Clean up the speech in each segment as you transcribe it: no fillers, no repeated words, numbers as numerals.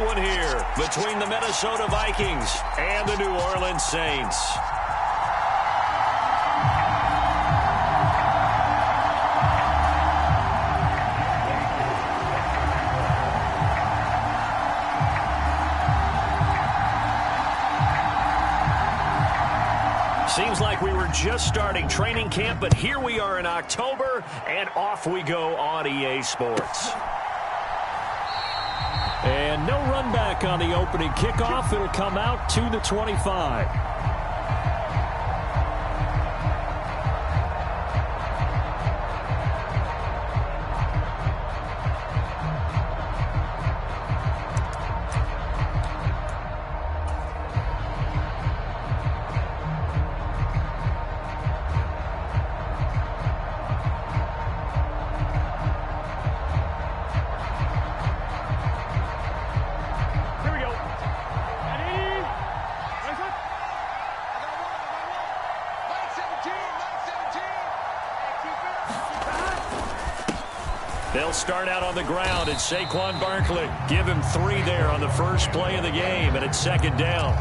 one here between the Minnesota Vikings and the New Orleans Saints. Seems like we were just starting training camp, but here we are in October, and off we go on EA Sports. And no run back on the opening kickoff. It'll come out to the 25. They'll start out on the ground, and Saquon Barkley. Give him 3 there on the first play of the game, and it's second down.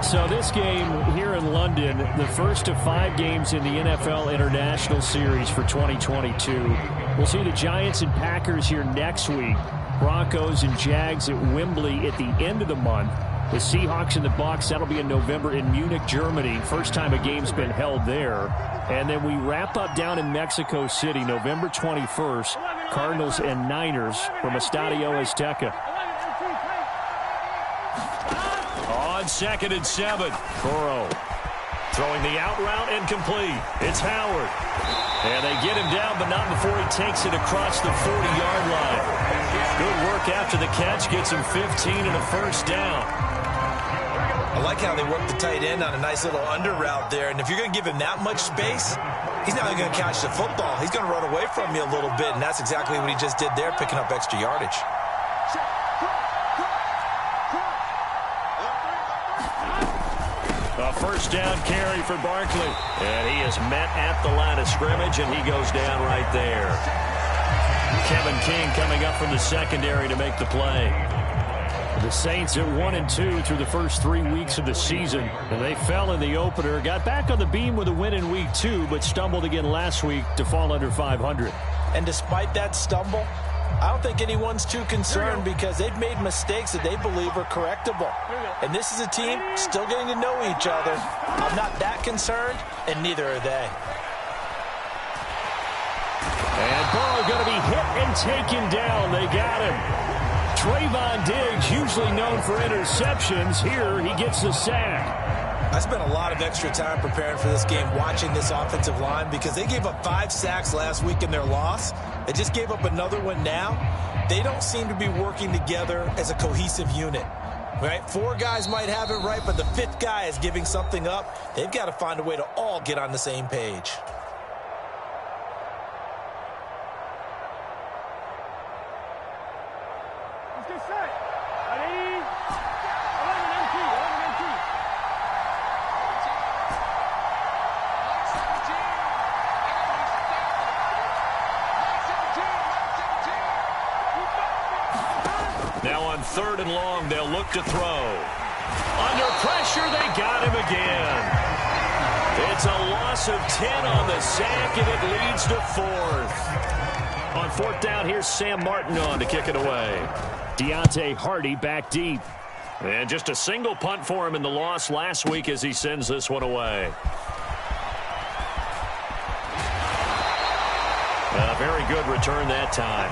So this game here in London, the first of 5 games in the NFL International Series for 2022. We'll see the Giants and Packers here next week. Broncos and Jags at Wembley at the end of the month. The Seahawks and the Bucs, that'll be in November in Munich, Germany. First time a game's been held there. And then we wrap up down in Mexico City, November 21st. Cardinals and Niners from Estadio Azteca. On 2nd and 7, Burrow throwing the out route incomplete. It's Howard. And they get him down, but not before he takes it across the 40-yard line. Good work after the catch. Gets him 15 and a first down. I like how they work the tight end on a nice little under route there. And if you're going to give him that much space, he's not only going to catch the football, he's going to run away from you a little bit. And that's exactly what he just did there, picking up extra yardage. A first down carry for Barkley. And he is met at the line of scrimmage, and he goes down right there. Kevin King coming up from the secondary to make the play. The Saints at 1-2 through the first 3 weeks of the season. And they fell in the opener, got back on the beam with a win in week 2, but stumbled again last week to fall under 500. And despite that stumble, I don't think anyone's too concerned because they've made mistakes that they believe are correctable. And this is a team still getting to know each other. I'm not that concerned, and neither are they. And Burrow going to be hit and taken down. They got him. Trayvon Diggs, usually known for interceptions. Here he gets the sack. I spent a lot of extra time preparing for this game, watching this offensive line, because they gave up 5 sacks last week in their loss. They just gave up another one now. They don't seem to be working together as a cohesive unit. Right? 4 guys might have it right, but the 5th guy is giving something up. They've got to find a way to all get on the same page. Now on 3rd and long, they'll look to throw. Under pressure, they got him again. It's a loss of 10 on the sack, and it leads to 4th. On 4th down, here's Sam Martin on to kick it away. Deontay Hardy back deep. And just a single punt for him in the loss last week as he sends this one away. A very good return that time.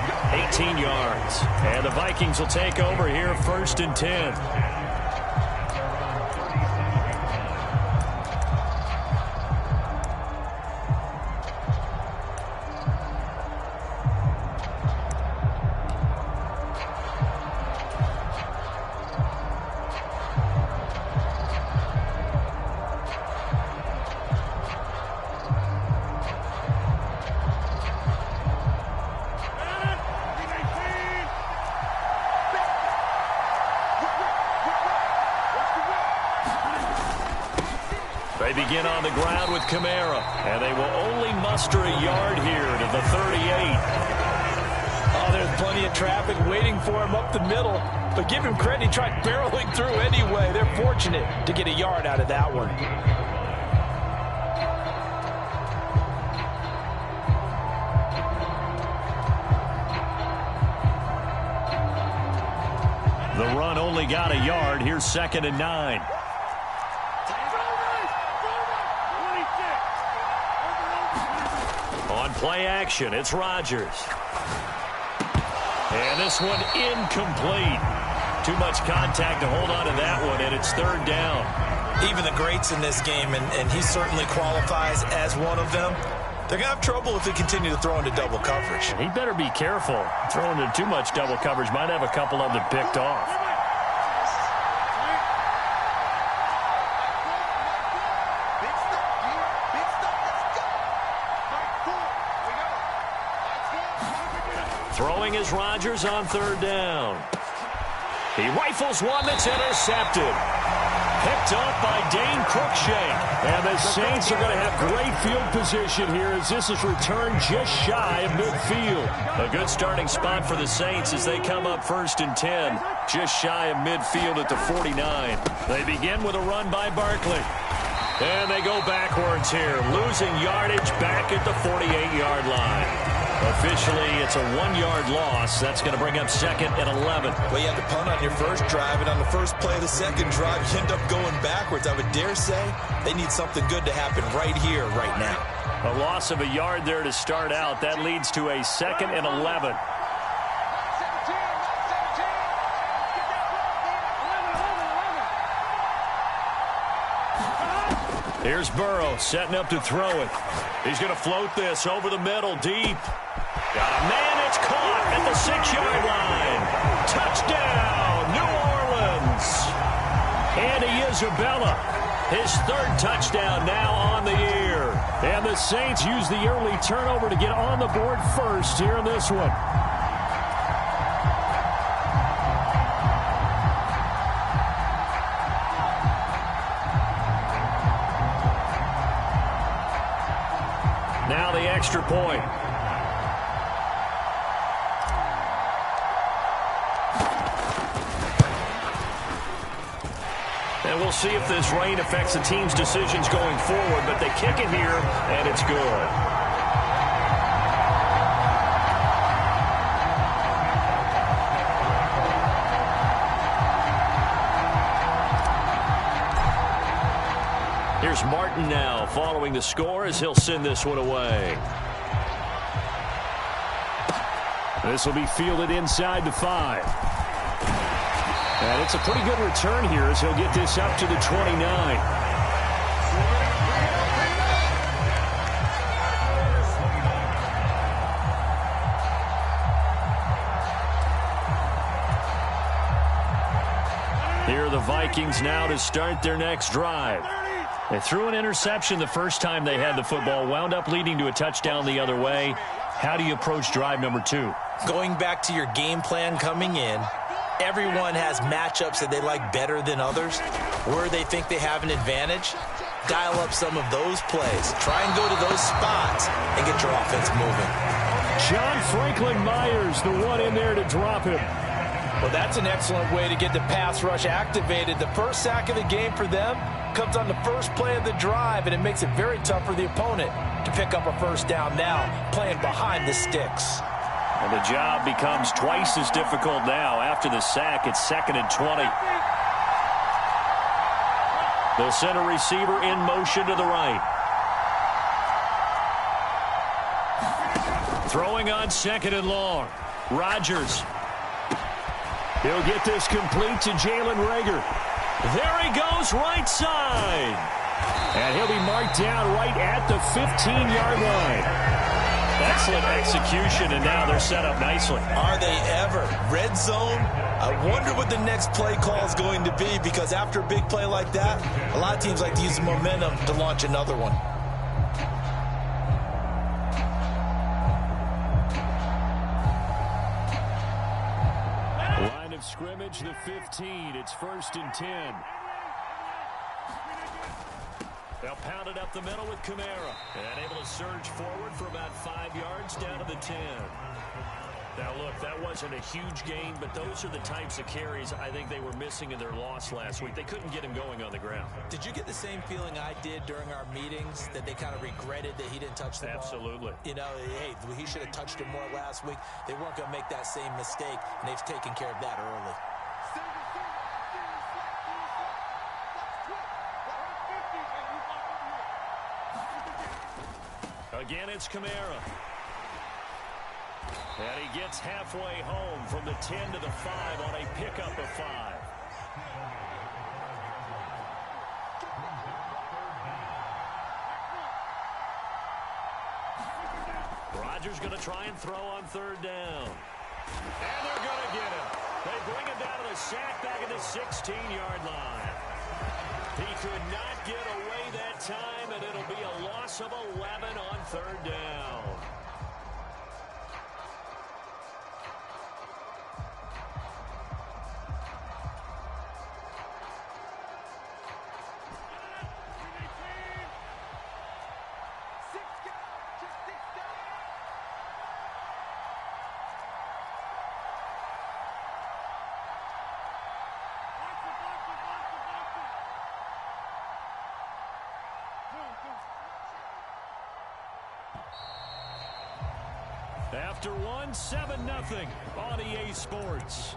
18 yards. And the Vikings will take over here, 1st and 10. They begin on the ground with Kamara, and they will only muster a yard here to the 38. Oh, there's plenty of traffic waiting for him up the middle. but give him credit. He tried barreling through anyway. They're fortunate to get a yard out of that one. The run only got a yard. Here's 2nd and 9. On play action, it's Rodgers. And this one incomplete. Too much contact to hold on to that one, and it's 3rd down. Even the greats in this game, and he certainly qualifies as one of them, they're going to have trouble if they continue to throw into double coverage. He better be careful. Throwing into too much double coverage might have a couple of them picked off. Throwing is Rodgers on 3rd down. He rifles one that's intercepted. Picked off by Dane Cruikshank. And the Saints are going to have great field position here as this is returned just shy of midfield. A good starting spot for the Saints as they come up 1st and 10. Just shy of midfield at the 49. They begin with a run by Barkley. And they go backwards here, losing yardage back at the 48-yard line. Officially, it's a 1-yard loss. That's going to bring up 2nd and 11. Well, you had to punt on your first drive, and on the first play of the second drive, you end up going backwards. I would dare say they need something good to happen right here, right now. A loss of a yard there to start out. That leads to a 2nd and 11. Here's Burrow setting up to throw it. He's going to float this over the middle deep. Got a man, it's caught at the 6-yard line. Touchdown, New Orleans. Andy Isabella, his 3rd touchdown now on the year. And the Saints use the early turnover to get on the board first here in this one. Now the extra point. And we'll see if this rain affects the team's decisions going forward, but they kick it here, and it's good. Here's Martin now following the score as he'll send this one away. This will be fielded inside the 5. And it's a pretty good return here as he'll get this up to the 29. Here are the Vikings now to start their next drive. They threw an interception the first time they had the football, wound up leading to a touchdown the other way. How do you approach drive number 2? Going back to your game plan coming in, everyone has matchups that they like better than others. Where they think they have an advantage, dial up some of those plays. Try and go to those spots and get your offense moving. John Franklin Myers, the one in there to drop him. Well, that's an excellent way to get the pass rush activated. The first sack of the game for them comes on the first play of the drive, and it makes it very tough for the opponent to pick up a first down now, playing behind the sticks. And the job becomes twice as difficult now. After the sack, it's 2nd and 20. They'll send a receiver in motion to the right. Throwing on 2nd and long. Rodgers. He'll get this complete to Jalen Reagor. There he goes, right side. And he'll be marked down right at the 15-yard line. Excellent execution, and now they're set up nicely. Are they ever? Red zone? I wonder what the next play call is going to be, because after a big play like that, a lot of teams like to use the momentum to launch another one. Line of scrimmage, the 15. It's 1st and 10. They'll pound it up the middle with Kamara. And able to surge forward for about 5 yards down to the 10. Now, look, that wasn't a huge gain, but those are the types of carries I think they were missing in their loss last week. They couldn't get him going on the ground. Did you get the same feeling I did during our meetings, that they kind of regretted that he didn't touch the ball? Absolutely. You know, hey, he should have touched it more last week. They weren't going to make that same mistake, and they've taken care of that early. Again, it's Kamara. And he gets halfway home from the 10 to the 5 on a pickup of 5. Rodgers going to try and throw on 3rd down. And they're going to get him. They bring him down to the sack back at the 16-yard line. He could not get away that time, and it'll be a loss of 11 on 3rd down. After one, 7-0 on EA Sports.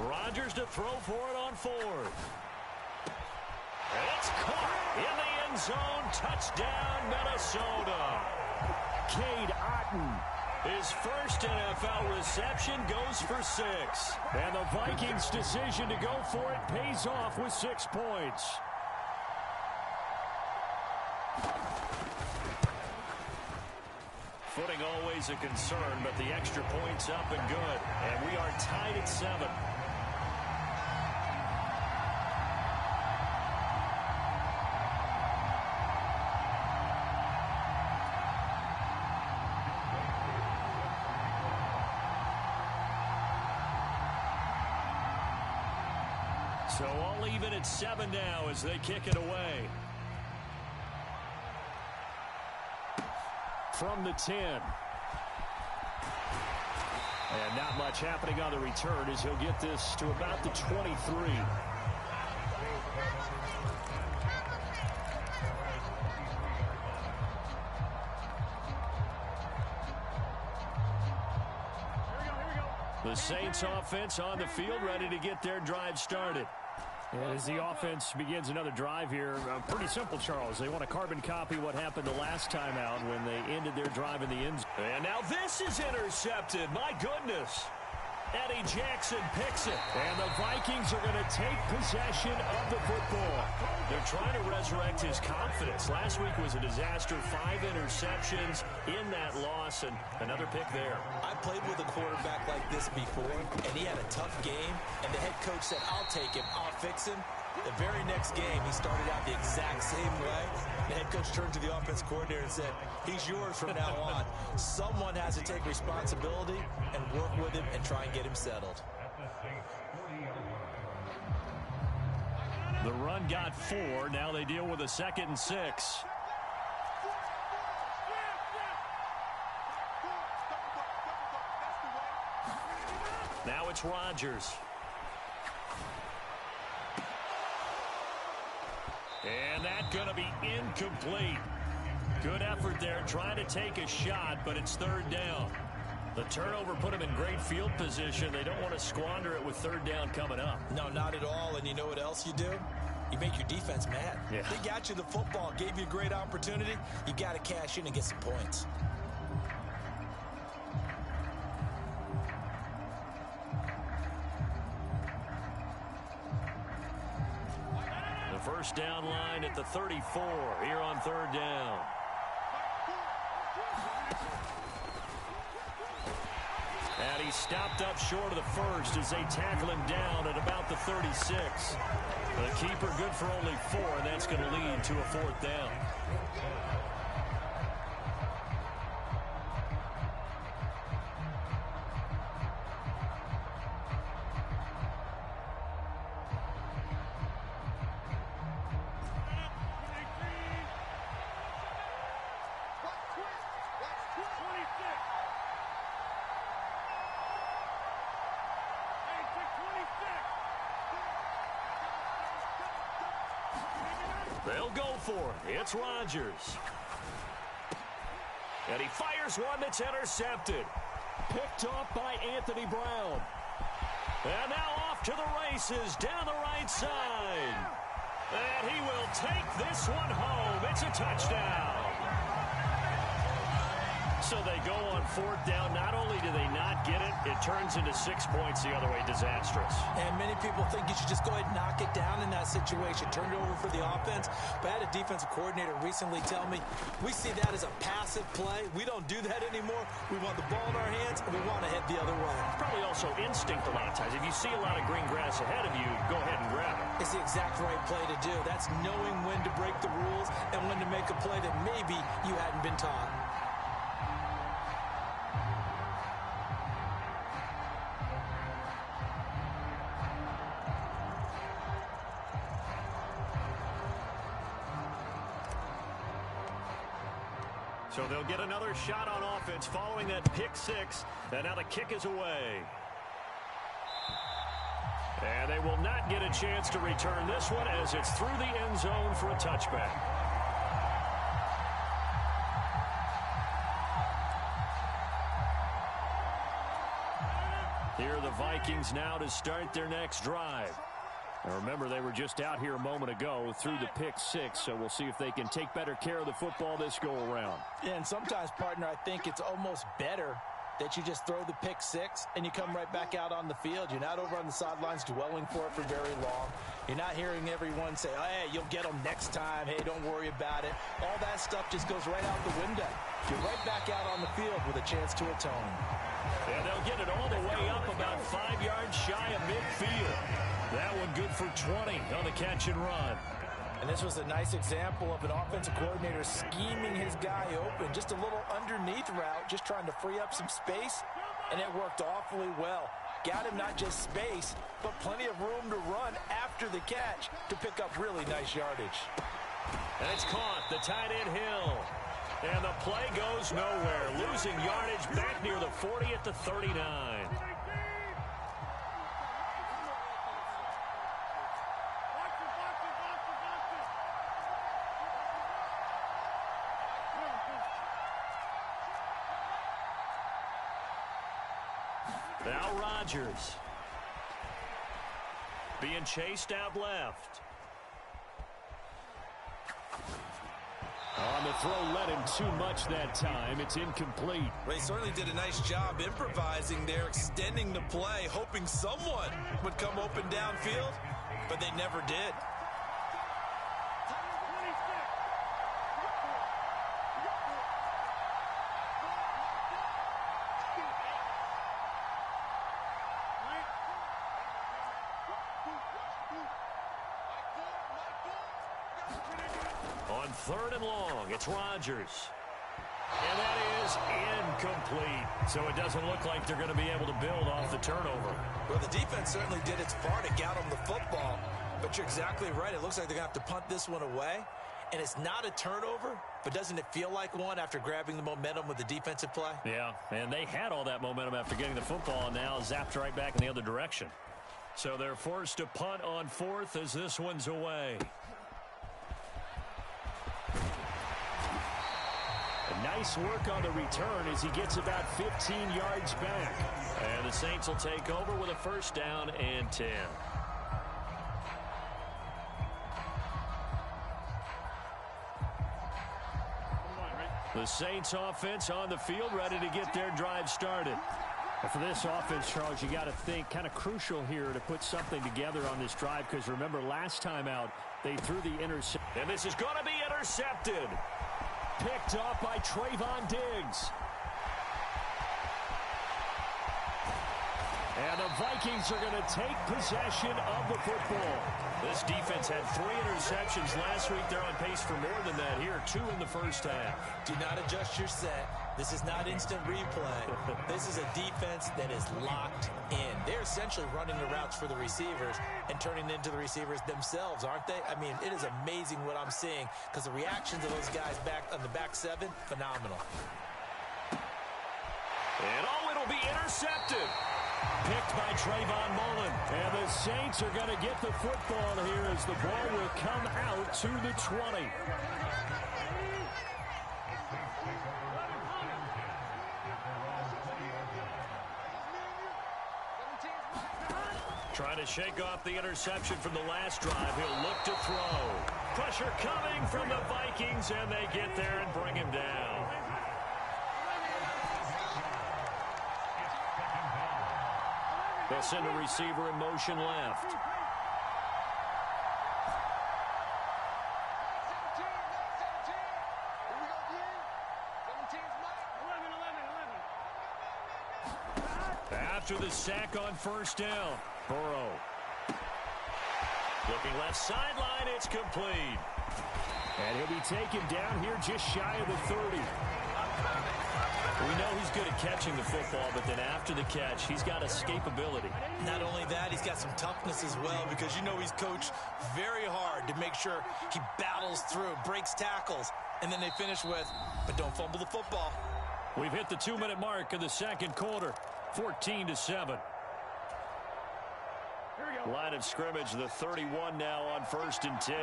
Rodgers to throw for it on 4th. It's caught in the end zone. Touchdown, Minnesota. Cade Otton. His first NFL reception goes for 6. And the Vikings' decision to go for it pays off with 6 points. Footing always a concern, but the extra point's up and good. And we are tied at 7. So all even at 7 now as they kick it away. From the 10. And not much happening on the return as he'll get this to about the 23. The Saints offense on the field, ready to get their drive started. As the offense begins another drive here, pretty simple, Charles. They want to carbon copy what happened the last time out when they ended their drive in the end zone. And now this is intercepted. My goodness. Eddie Jackson picks it. And the Vikings are going to take possession of the football. They're trying to resurrect his confidence. Last week was a disaster. 5 interceptions in that loss, and another pick there. I played with a quarterback like this before, and he had a tough game, and the head coach said, I'll take him, I'll fix him. The very next game, he started out the exact same way. The head coach turned to the offense coordinator and said, he's yours from now on. Someone has to take responsibility and work with him and try and get him settled. The run got 4. Now they deal with a 2nd and 6. Now it's Rodgers. And that's going to be incomplete. Good effort there trying to take a shot, but it's 3rd down. The turnover put them in great field position. They don't want to squander it with 3rd down coming up. No, not at all. And you know what else you do? You make your defense mad. Yeah. They got you the football, gave you a great opportunity. You got to cash in and get some points. first down line at the 34 here on third down. And he stopped up short of the first as they tackle him down at about the 36. The keeper good for only 4, and that's going to lead to a fourth down. They'll go for it. It's Rodgers. And he fires one that's intercepted. Picked off by Anthony Brown. And now off to the races down the right side. And he will take this one home. It's a touchdown. So they go on fourth down. Not only do they not get it, it turns into 6 points the other way. Disastrous. And many people think you should just go ahead and knock it down in that situation. Turn it over for the offense. But I had a defensive coordinator recently tell me, we see that as a passive play. We don't do that anymore. We want the ball in our hands, and we want to head the other way. Probably also instinct a lot of times. If you see a lot of green grass ahead of you, go ahead and grab it. It's the exact right play to do. That's knowing when to break the rules and when to make a play that maybe you hadn't been taught. So they'll get another shot on offense following that pick six. And now the kick is away. And they will not get a chance to return this one as it's through the end zone for a touchback. Here are the Vikings now to start their next drive. Now remember, they were just out here a moment ago through the pick six, so we'll see if they can take better care of the football this go-around. Yeah, and sometimes, partner, I think it's almost better that you just throw the pick six and you come right back out on the field. You're not over on the sidelines dwelling for it for very long. You're not hearing everyone say, oh, hey, you'll get them next time. Hey, don't worry about it. All that stuff just goes right out the window. You're right back out on the field with a chance to atone. And they'll get it all the way up about 5 yards shy of midfield. That one good for 20 on the catch and run. And this was a nice example of an offensive coordinator scheming his guy open. Just a little underneath route, just trying to free up some space, and it worked awfully well. Got him not just space, but plenty of room to run after the catch to pick up really nice yardage. And it's caught, the tight end Hill. And the play goes nowhere. Losing yardage back near the 40 at the 39. Now Rodgers being chased out left. On the throw, led him too much that time. It's incomplete. Ray certainly did a nice job improvising there, extending the play, hoping someone would come open downfield, but they never did. On third and long, it's Rodgers. And that is incomplete. So it doesn't look like they're going to be able to build off the turnover. Well, the defense certainly did its part to get them the football. But you're exactly right. It looks like they're going to have to punt this one away. And it's not a turnover, but doesn't it feel like one after grabbing the momentum with the defensive play? Yeah, and they had all that momentum after getting the football and now zapped right back in the other direction. So they're forced to punt on fourth as this one's away. Nice work on the return as he gets about 15 yards back. And the Saints will take over with a first down and 10. The Saints offense on the field ready to get their drive started. For this offense, Charles, you got to think kind of crucial here to put something together on this drive, because remember last time out they threw the interception. And this is going to be intercepted. Picked off by Trayvon Diggs. And the Vikings are going to take possession of the football. This defense had 3 interceptions last week. They're on pace for more than that here. 2 in the first half. Do not adjust your set. This is not instant replay. This is a defense that is locked in. They're essentially running the routes for the receivers and turning into the receivers themselves, aren't they? I mean, it is amazing what I'm seeing, because the reactions of those guys back on the back 7, phenomenal. And it'll be intercepted. Picked by Trayvon Mullen. And the Saints are going to get the football here as the ball will come out to the 20. Trying to shake off the interception from the last drive. He'll look to throw. Pressure coming from the Vikings, and they get there and bring him down. They'll send a receiver in motion left. After the sack on first down, Burrow. Looking left sideline, it's complete. And he'll be taken down here just shy of the 30. We know he's good at catching the football, but then after the catch, he's got escapability. Not only that, he's got some toughness as well, because you know he's coached very hard to make sure he battles through, breaks tackles, and then they finish with, but don't fumble the football. We've hit the 2-minute mark in the second quarter, 14-7. Line of scrimmage, the 31 now on 1st and 10.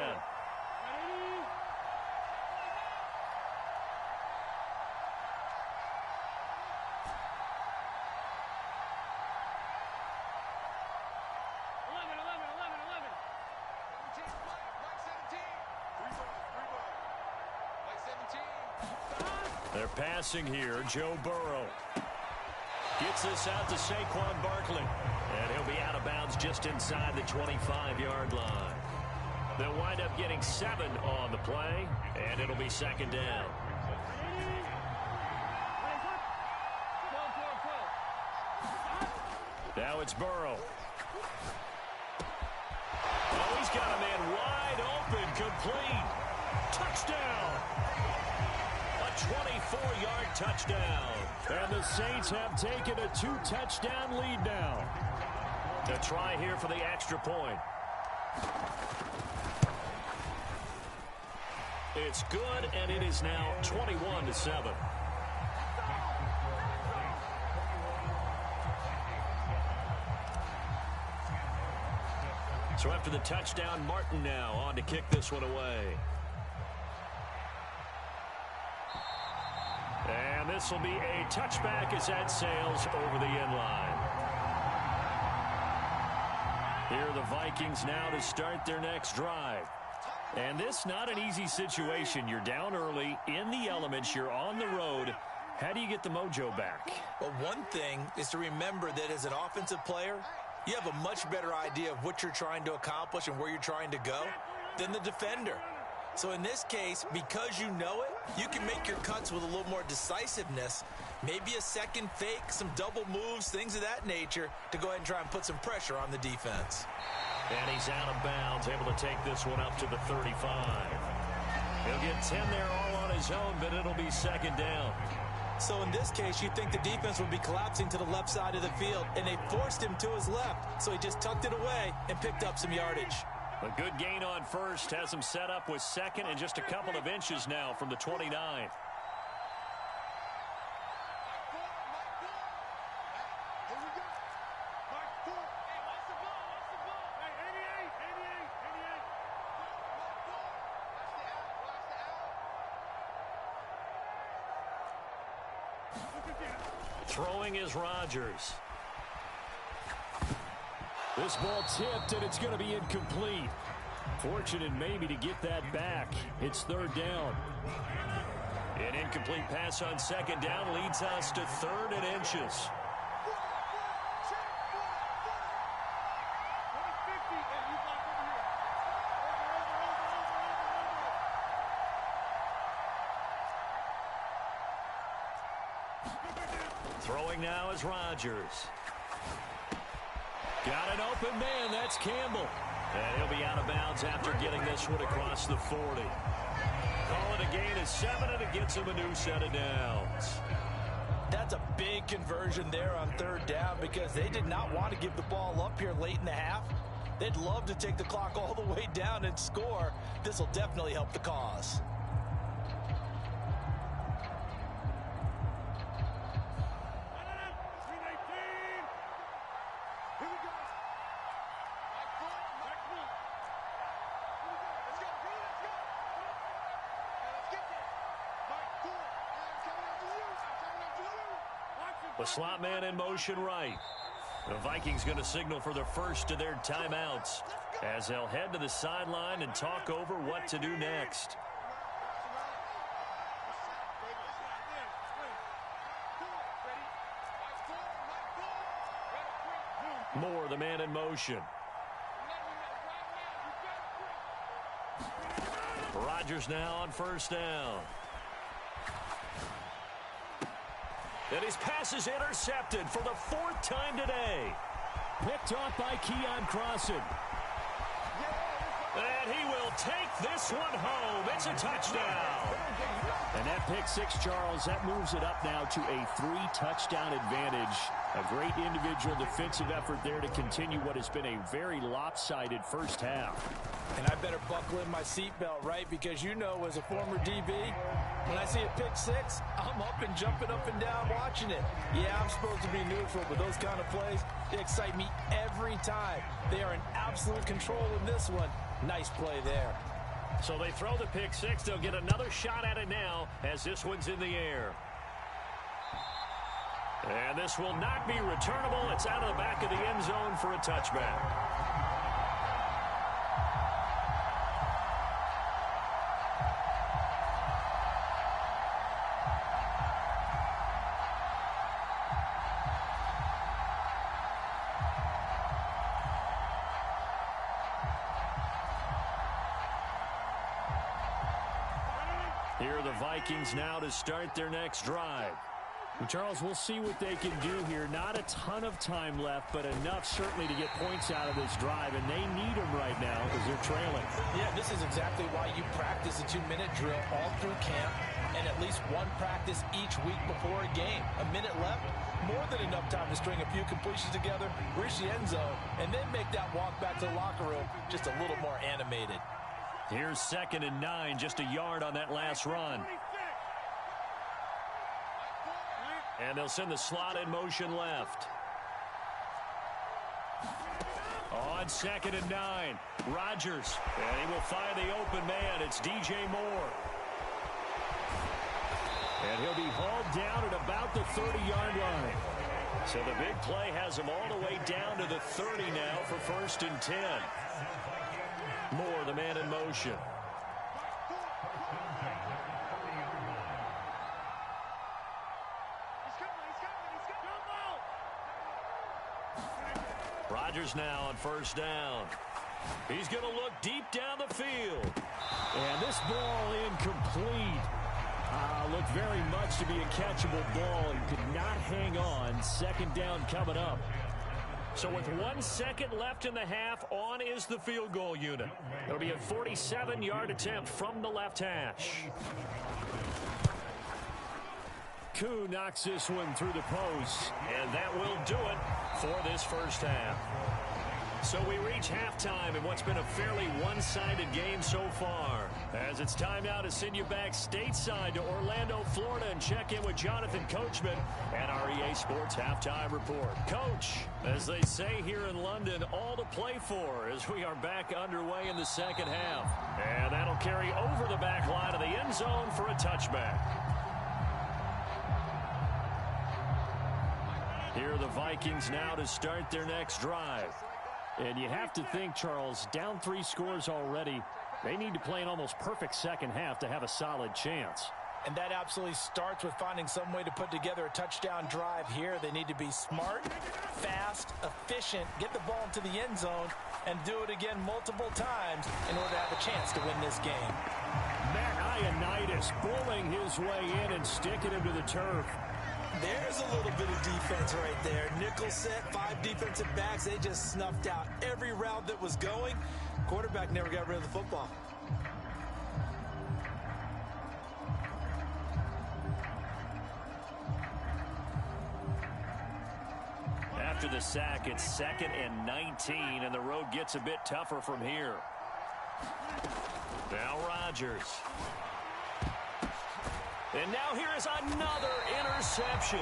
They're passing here. Joe Burrow gets this out to Saquon Barkley. And he'll be out of bounds just inside the 25-yard line. They'll wind up getting 7 on the play, and it'll be second down. Now it's Burrow. Oh, he's got a man wide open, complete. Touchdown. A 24-yard touchdown. And the Saints have taken a 2-touchdown lead now. To try here for the extra point. It's good, and it is now 21-7. So after the touchdown, Martin now on to kick this one away. And this will be a touchback as that sails over the end line. Here are the Vikings now to start their next drive. And this not an easy situation. You're down early, in the elements, you're on the road. How do you get the mojo back? Well, one thing is to remember that as an offensive player, you have a much better idea of what you're trying to accomplish and where you're trying to go than the defender. So in this case, because you know it, you can make your cuts with a little more decisiveness, maybe a second fake, some double moves, things of that nature, to go ahead and try and put some pressure on the defense. And he's out of bounds, able to take this one up to the 35. He'll get 10 there all on his own, but it'll be second down. So in this case, you'd think the defense would be collapsing to the left side of the field, and they forced him to his left, so he just tucked it away and picked up some yardage. A good gain on first, has him set up with second and just a couple of inches now from the 29. Throwing is Rodgers. This ball tipped, and it's going to be incomplete. Fortunate maybe to get that back. It's third down. An incomplete pass on second down leads us to 3rd and inches. Throwing now is Rodgers. Got an open man. That's Campbell. And he'll be out of bounds after getting this one across the 40. Call it a gain of 7, and it gets him a new set of downs. That's a big conversion there on 3rd down because they did not want to give the ball up here late in the half. They'd love to take the clock all the way down and score. This will definitely help the cause. The slot man in motion right. The Vikings going to signal for the first of their timeouts as they'll head to the sideline and talk over what to do next. Moore, the man in motion. Rodgers now on 1st down. And his pass is intercepted for the 4th time today. Picked off by Keion Crossen. And he will take this one home. It's a touchdown. And that pick 6, Charles, that moves it up now to a 3-touchdown advantage. A great individual defensive effort there to continue what has been a very lopsided first half. And I better buckle in my seatbelt, right? Because you know, as a former DB, when I see a pick 6, I'm up and jumping up and down watching it. Yeah, I'm supposed to be neutral, but those kind of plays, they excite me every time. They are in absolute control in this one. Nice play there. So they throw the pick 6. They'll get another shot at it now as this one's in the air. And this will not be returnable. It's out of the back of the end zone for a touchback. Here are the Vikings now to start their next drive. And Charles, we'll see what they can do here. Not a ton of time left, but enough certainly to get points out of this drive, and they need them right now because they're trailing. Yeah, this is exactly why you practice a 2-minute drill all through camp and at least one practice each week before a game. A minute left, more than enough time to string a few completions together, reach the end zone, and then make that walk back to the locker room just a little more animated. Here's 2nd and 9, just a yard on that last run. And they'll send the slot in motion left. On 2nd and 9, Rodgers. And he will find the open man. It's DJ Moore. And he'll be hauled down at about the 30-yard line. So the big play has him all the way down to the 30 now for 1st and 10. Moore, the man in motion. Rodgers now on 1st down. He's going to look deep down the field. And this ball incomplete. Looked very much to be a catchable ball and could not hang on. 2nd down coming up. So with 1 second left in the half, on is the field goal unit. It'll be a 47-yard attempt from the left hash. Koo knocks this one through the post. And that will do it for this first half. So we reach halftime in what's been a fairly one-sided game so far. As it's time now to send you back stateside to Orlando, Florida, and check in with Jonathan Coachman and our EA Sports Halftime Report. Coach, as they say here in London, all to play for as we are back underway in the second half. And that'll carry over the back line of the end zone for a touchback. Here are the Vikings now to start their next drive. And you have to think, Charles, down 3 scores already. They need to play an almost perfect second half to have a solid chance. And that absolutely starts with finding some way to put together a touchdown drive here. They need to be smart, fast, efficient, get the ball into the end zone, and do it again multiple times in order to have a chance to win this game. Matt Ioannidis bullying his way in and sticking him to the turf. There's a little bit of defense right there. Nickel set, 5 defensive backs. They just snuffed out every route that was going. Quarterback never got rid of the football. After the sack, it's 2nd and 19, and the road gets a bit tougher from here. Now Rodgers. And now here is another interception.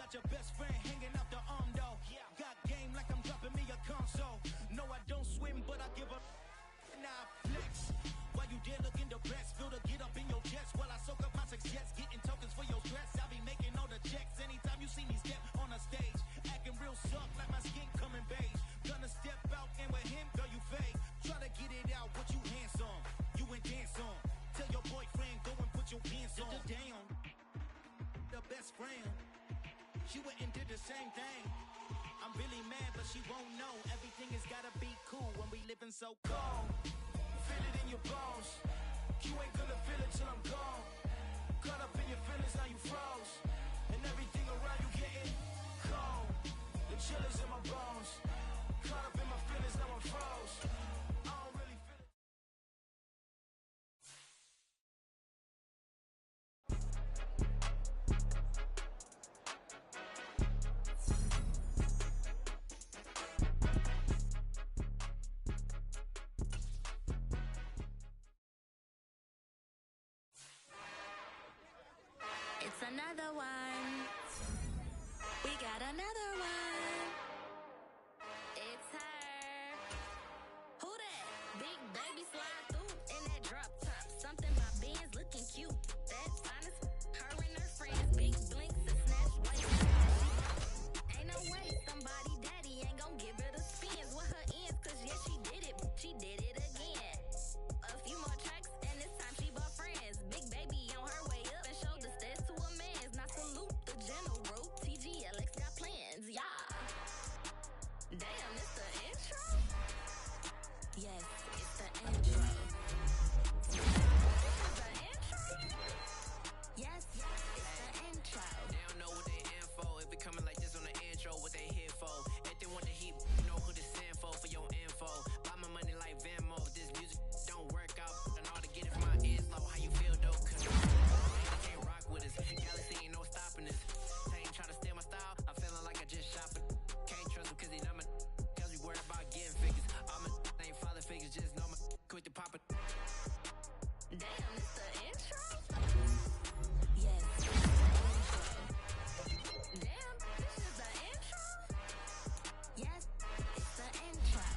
Your best friend hanging out the arm though. Got game like I'm dropping me a console. No, I don't swim, but I give up. Now flex. While you there looking the best, feel the get up in your chest. While I soak up my success, getting tokens for your stress. I be making all the checks anytime you see me step on a stage. Acting real soft like my skin coming beige. Gonna step out and with him, girl, you fake. Try to get it out, what you handsome. You and dance on. Tell your boyfriend, go and put your pants on. Down. The best friend. She went and did the same thing. I'm really mad, but she won't know. Everything has gotta be cool when we living so cold. Feel it in your bones. You ain't gonna feel it till I'm gone. Caught up in your feelings, now you froze. And everything around you getting cold. The chill is in my bones. Caught up in my feelings, now I'm froze. I don't really feel it. It's another one. We got another one. It's her. Who that? Big baby slide through in that drop top. Something my Benz looking cute. That's honest. Her and her friends. Big blinks and snatch white. Ain't no way somebody daddy ain't gon' give her the spins with her ends. Cause yeah, she did it. She did it again. A few more tracks and this time she bought friends. Big baby on her way up and showed the stairs to a man's. Now salute the general. TGLX got plans, yeah. Damn, it's the intro? Yes, it's the intro. This is the intro? Yes, it's the intro. They don't know what they in for. If it coming like this on the intro, what they here for? If they want the heat, you know who to send for your info. Buy my money like Venmo. If this music don't work out, and all to get it from my ears low. How you feel though? Cause they can't rock with us. Galaxy ain't no stopping us. They ain't trying to steal my style. I'm feeling like I just shot for. Can't trust them cause they not my. Cause we worried about getting figures. All my ain't father figures, just know my quick to pop it. Damn, it's the intro? Yes, it's the intro. Damn, this is the intro? Yes, it's the intro.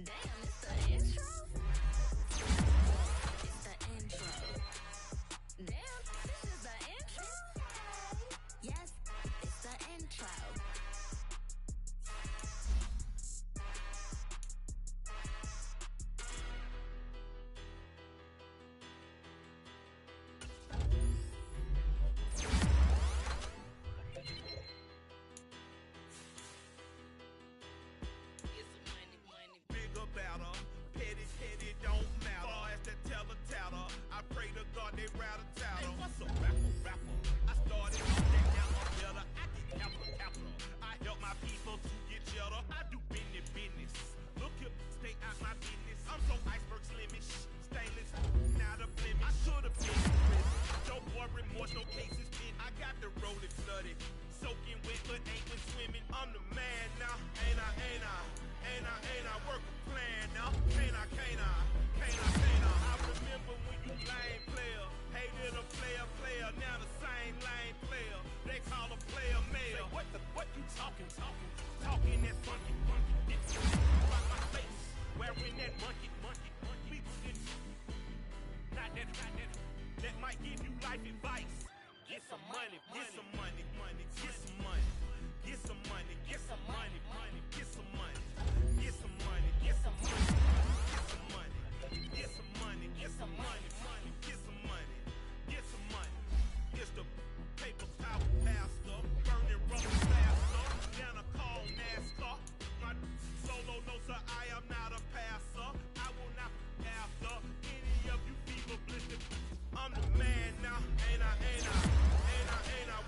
Damn, it's the intro? It's the intro. Damn, this is the intro? Yes, it's the intro. life advice. Get some money, get some money, money, get some money. Get some money, get some money, money, get some money. Get some money, get some money, get some money. Get some money, get some money, money, get some money. Get some money. It's the paper power pastor, burning rubber faster. Down a call NASCAR. My solo notes are I am not a passer. I will not after any of you fever blistered. I'm the man now, ain't I?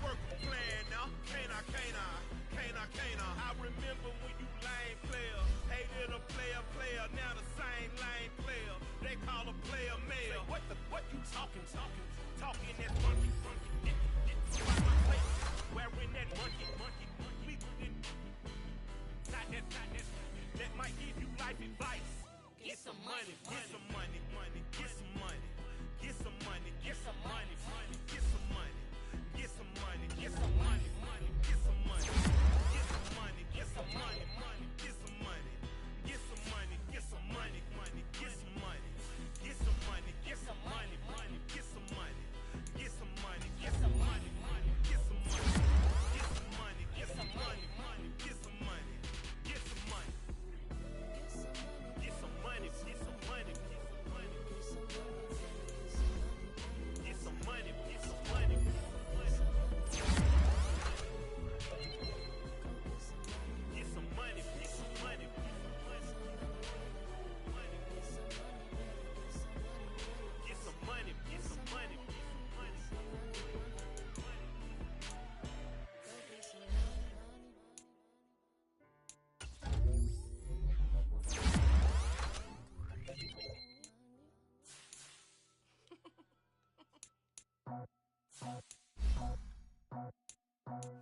Work a plan now, can't I? I remember when you lame player, hated a player, now the same lame player. They call a player mayor. What you talking that monkey. Wearing that monkey. Not that. That might give you life advice. Get some money, get some money, money, get some money. Get some money, get some money, money, get some money. Get some money, get some money, money, get some money. Get some money, get some money, money, get some money. Get some money, get some money, money, get some money. Get some money, get some money, money, get some money. Get some money, get some money, money, get some money. Get some money, get some money, money, get some money. Get some money. Get some money, get some money, get some money. Get some money, get some money. Get some money, get some money. Get some money, get some money.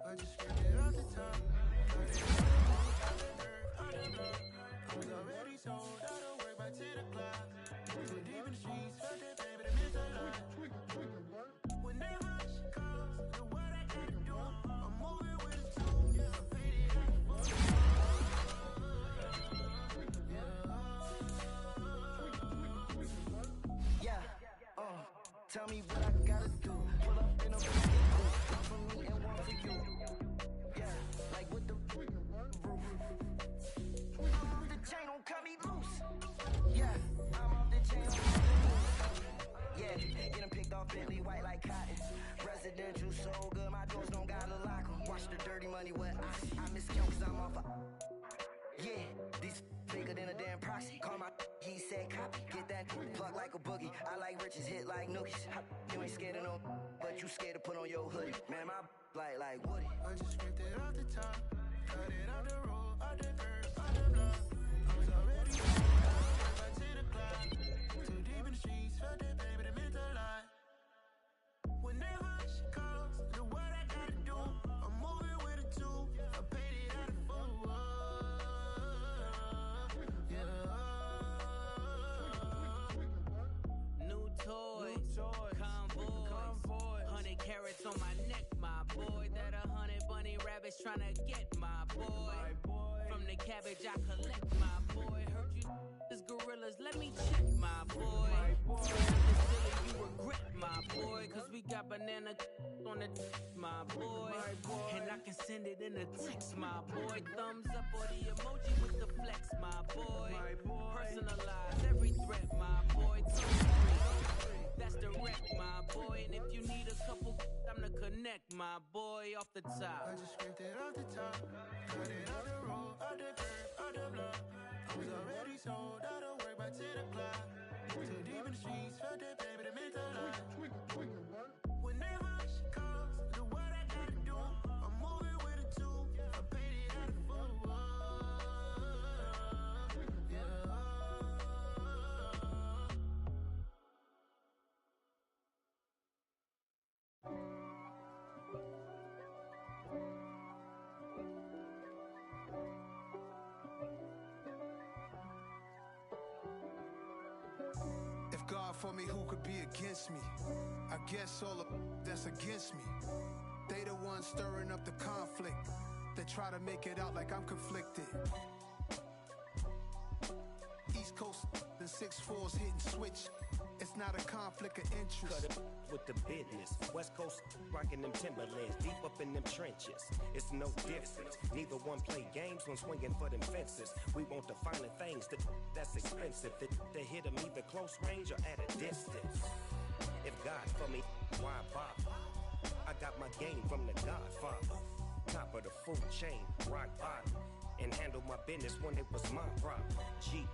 I just figured out the time. I was already sold out of work by 10 o'clock. So deep in the streets, felt that baby, that meant a lot. Whenever she calls, the what I gotta do, I'm moving with a two. Yeah, I paid it out for Yeah, tell me what I gotta do. Pull up in a one for me and one for you. Yeah, like with the roof. The chain don't cut me loose. Yeah, I'm off the chain. Yeah, get them picked off Bentley white like cotton. Residential so good, my doors don't gotta lock 'em. Watch the dirty money, what I miscount 'cause I'm off a. Yeah, these bigger than a damn proxy. Call my he said copy. Get that plug like a boogie. I like riches, hit like nookies. You ain't scared of no, but you scared to put on your hoodie. Man, my like Woody. I just ripped it off the top. Cut it out the road, out the curb, out the block. I was already sold out of work by 10 o'clock. Too deep in the streets, felt that baby, that meant a lot. Whenever she calls, the what I gotta do, I'm moving with a two. I paid it out of four. New toy, convoy, 100 carats on my neck, my boy. That 100 bunny rabbits tryna get my boy. From the cabbage I collect, my boy. Heard you is gorillas, let me check, my boy. Nothing silly, you regret, my boy. 'Cause we got banana on the my boy. And I can send it in a text, my boy. Thumbs up or the emoji with the flex, my boy. Personalize every threat, my boy. That's direct, my boy. And if you need a couple, I'm to connect, my boy, off the top. I just ripped it off the top. Cut it out the road, out the curb, out the block. I was already sold out of work by 10 o'clock. Too deep in the streets, felt that baby, that meant a lot. Whenever she calls, the what I gotta do, I'm moving with a two. I paid it out of four. If God for me, who could be against me? I guess all of that's against me. They the ones stirring up the conflict. They try to make it out like I'm conflicted. East Coast, the 6-4s hitting switch. It's not a conflict of interest. Cut it with the business. West Coast rocking them Timberlands, deep up in them trenches. It's no difference. Neither one play games when swinging for them fences. We want the finer things that's expensive. They hit them either close range or at a distance. If God for me, why bother? I got my game from the Godfather. Top of the food chain, rock bottom. And handle my business when it was my problem. Jeep,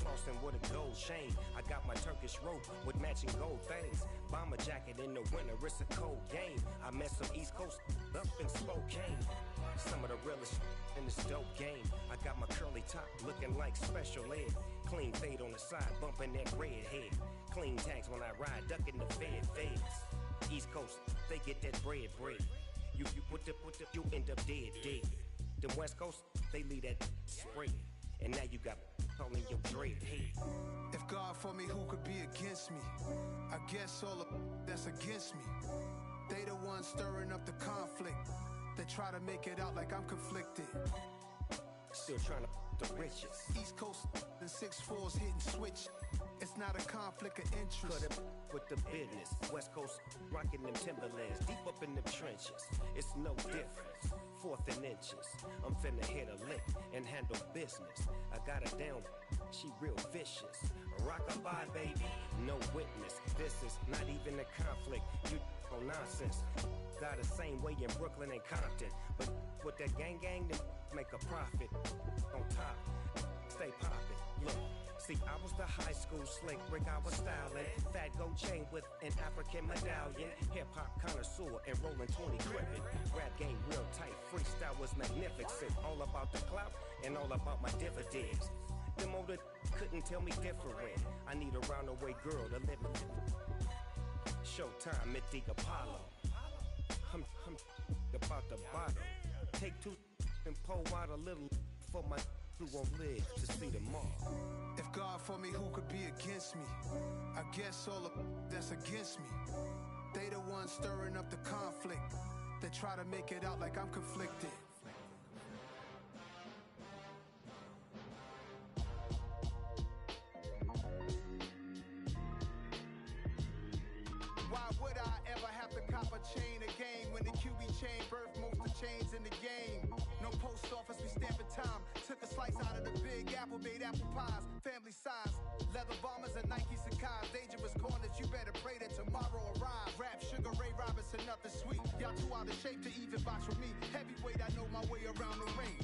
flossing with a gold chain. I got my Turkish rope with matching gold things. Bomber jacket in the winter, it's a cold game. I met some East Coast up in Spokane. Some of the realest in this dope game. I got my curly top looking like special ed. Clean fade on the side, bumping that red head. Clean tags when I ride, ducking the feds. East Coast, they get that bread. You you end up dead. Them West Coast, they leave that spread. And now you got calling your dread head. If God for me, who could be against me? I guess all of that's against me. They the ones stirring up the conflict. They try to make it out like I'm conflicted. Still trying to the riches. East Coast, the 6'4s hitting switch. It's not a conflict of interest. Cut it with the business. West Coast rocking them Timberlands, deep up in them trenches. It's no difference. 4th and inches. I'm finna hit a lick and handle business. I got her down, she real vicious. Rock-a-bye, baby, no witness. This is not even a conflict. You on nonsense. Got the same way in Brooklyn and Compton. But with that gang, then make a profit. On top, stay poppin'. Look. See, I was the high school slick brick, I was styling. Fat gold chain with an African medallion. Hip-hop connoisseur and rolling 20 crippin'. Rap game real tight, freestyle was magnificent. All about the clout and all about my dividends. Them older couldn't tell me different. I need a roundaway girl to live in. Showtime, Mythic Apollo. I'm about the bottom. Take 2 and pour out a little for my who won't live to see tomorrow. If God for me, who could be against me? I guess all of that's against me. They the ones stirring up the conflict. They try to make it out like I'm conflicted. Why would I ever have to cop a chain again when the QB chain birthed most of the chains in the game? No post office, we stamping time. Took a slice out of the big apple, made apple pies. Family size, leather bombers and Nike Sacai's. Dangerous corners, you better pray that tomorrow arrives. Rap, Sugar Ray Robinson, nothing sweet. Y'all too out of shape to even box with me. Heavyweight, I know my way around the ring.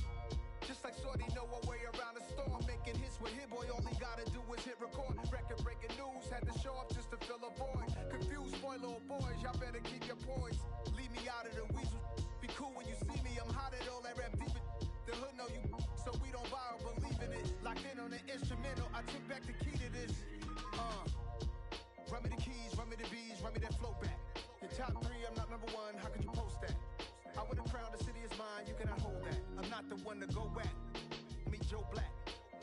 Just like Shorty know her way around the storm. Making hits with Hit Boy, all he gotta do is hit record. Record breaking news, had to show up just to fill a void. Confused, spoil little boys, y'all better keep your poise. Leave me out of the weasel. Be cool when you see me, I'm hot at all that rap deep. The hood know you, so we don't borrow, believe in it. Locked in on the instrumental, I took back the key to this. Run me the keys, run me the bees, run me that flow back. Your top 3, I'm not number 1, how could you post that? I would have crowned the city is mine, you cannot hold that. I'm not the one to go at. Meet Joe Black.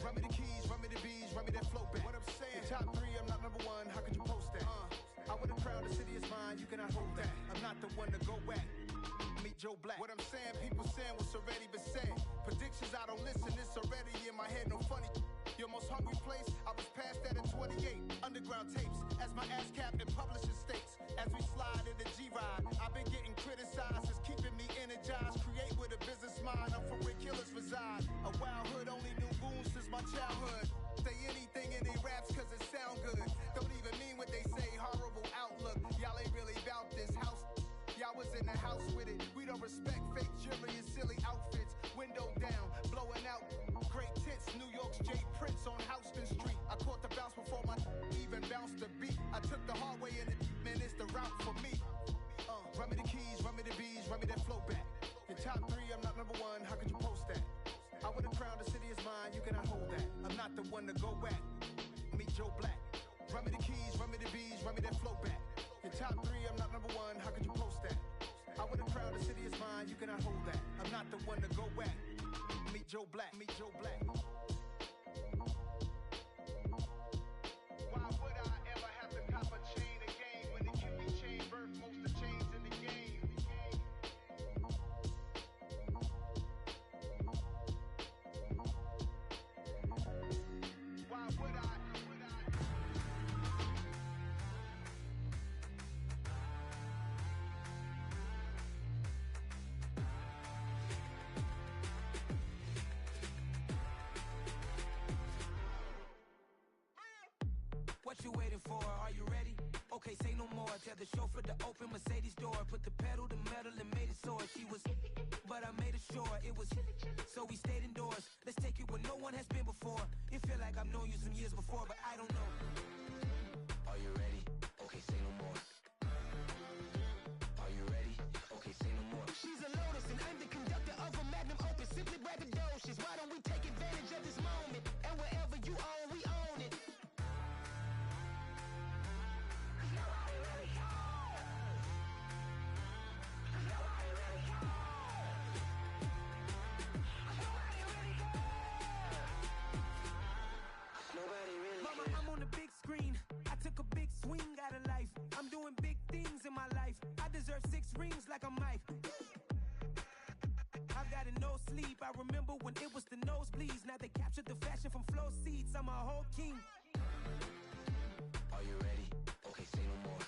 Run me the keys, run me the bees, run me that flow back. What I'm saying, your top 3, I'm not number 1, how could you post that? I would have crowned the city is mine, you cannot hold that. I'm not the one to go at. Meet Joe Black. What I'm saying, people saying what's already been said. Predictions, I don't listen, it's already in my head, no funny. Your most hungry place, I was past that at 28. Underground tapes, as my ass cap in publishing states. As we slide in the G-Ride, I've been getting criticized, it's keeping me energized. Create with a business mind, I'm from where killers reside. A wild hood, only knew goons since my childhood. Say anything in they raps cause it sound good. Don't even mean what they say, horrible outlook. Y'all ain't really about this house. Y'all was in the house with it. We don't respect fake jewelry and silly outfits. Window down, blowing out. Great tits, New York's J. Prince on Houston Street. I caught the bounce before my even bounced the beat. I took the hard way and man, it's the route for me. Run me the keys, run me the bees, run me that flow back. Your top 3, I'm not number 1, how could you post that? I would have crowned the city is mine, you cannot hold that. I'm not the one to go at. Meet Joe Black. Run me the keys, run me the bees, run me that flow back. Your top 3, I'm not number 1, how could you post that? I would have crowned the city is mine, you cannot hold that. I'm not the one to go at. Meet Joe Black, meet Joe Black. Why would I ever have to cop a chain again when the QB chain birthed most of the chains in the game? Why would I? you waiting for? Are you ready? Okay, say no more. Tell the chauffeur to open Mercedes door. Put the pedal to metal and made it soar. She was, but I made it sure it was. So we stayed indoors. Let's take it where no one has been before. It feel like I've known you some years before, but I don't know. Are you ready? Okay, say no more. Are you ready? Okay, say no more. She's a Lotus and I'm the conductor of a magnum opus. Simply braggadocious. Why don't we take advantage of this moment? And wherever you own, we own it. Mama, I'm on the big screen. I took a big swing out of life. I'm doing big things in my life. I deserve 6 rings like I'm Mike. I've got no sleep. I remember when it was the nosebleeds. Now they captured the fashion from flow seats. I'm a whole king. Are you ready? Okay, say no more.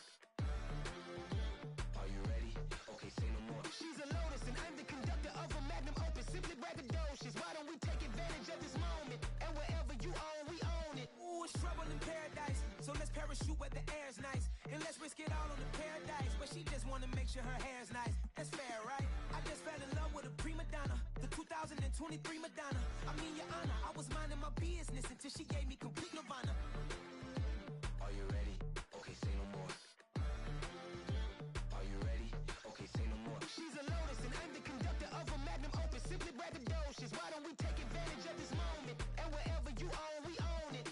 Are you ready? Okay, say no more. She's a Lotus and I'm the conductor of a magnum opus. Simply braggadocious. Why don't we take advantage of this moment? And wherever you own, we own it. Ooh, it's trouble in paradise. So let's parachute where the air's nice. And let's risk it all on the paradise. But she just wanna make sure her hair's nice. That's fair, right? I just fell in love with a prima donna. The 2023 Madonna. I mean, your honor, I was minding my business until she gave me complete nirvana. Are you ready? Okay, say no more. Are you ready? Okay, say no more. She's a Lotus and I'm the conductor of a magnum opus. Simply braggadocious. Why don't we take advantage of this moment? And wherever you own, we own it.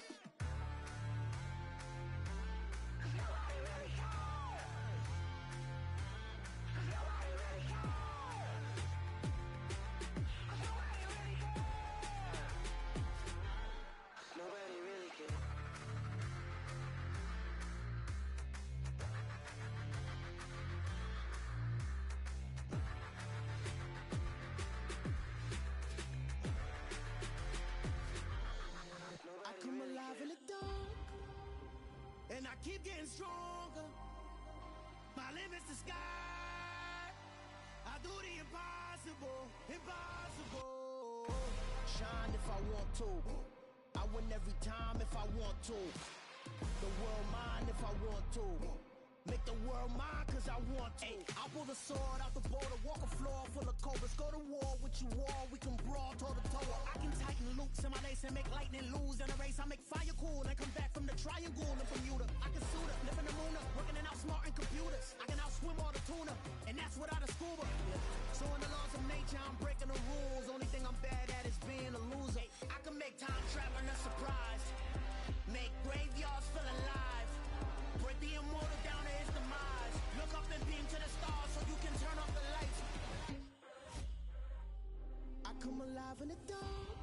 Nobody really cares. I come alive in the dark, and I keep getting stronger. My limit's the sky. I do the impossible, impossible. Shine if I want to. I win every time if I want to. The world mine if I want to. Make the world mine cause I want to. I pull the sword out the border, walk a floor full of cobras. Go to war with you all, we can brawl toe to toe. I can tighten loops in my lace and make lightning lose in a race. I make fire cool and come back from the triangle in Bermuda. I can suit up, live in the moon up, working and outsmarting computers. I can outswim all the tuna, and that's without a scuba. So in the laws of nature, I'm breaking the rules. Only thing I'm bad at is being a loser. I can make time traveling a surprise, make graveyards feel alive, break the immortal down to his demise. Look up and beam to the stars so you can turn off the lights. I come alive in the dark,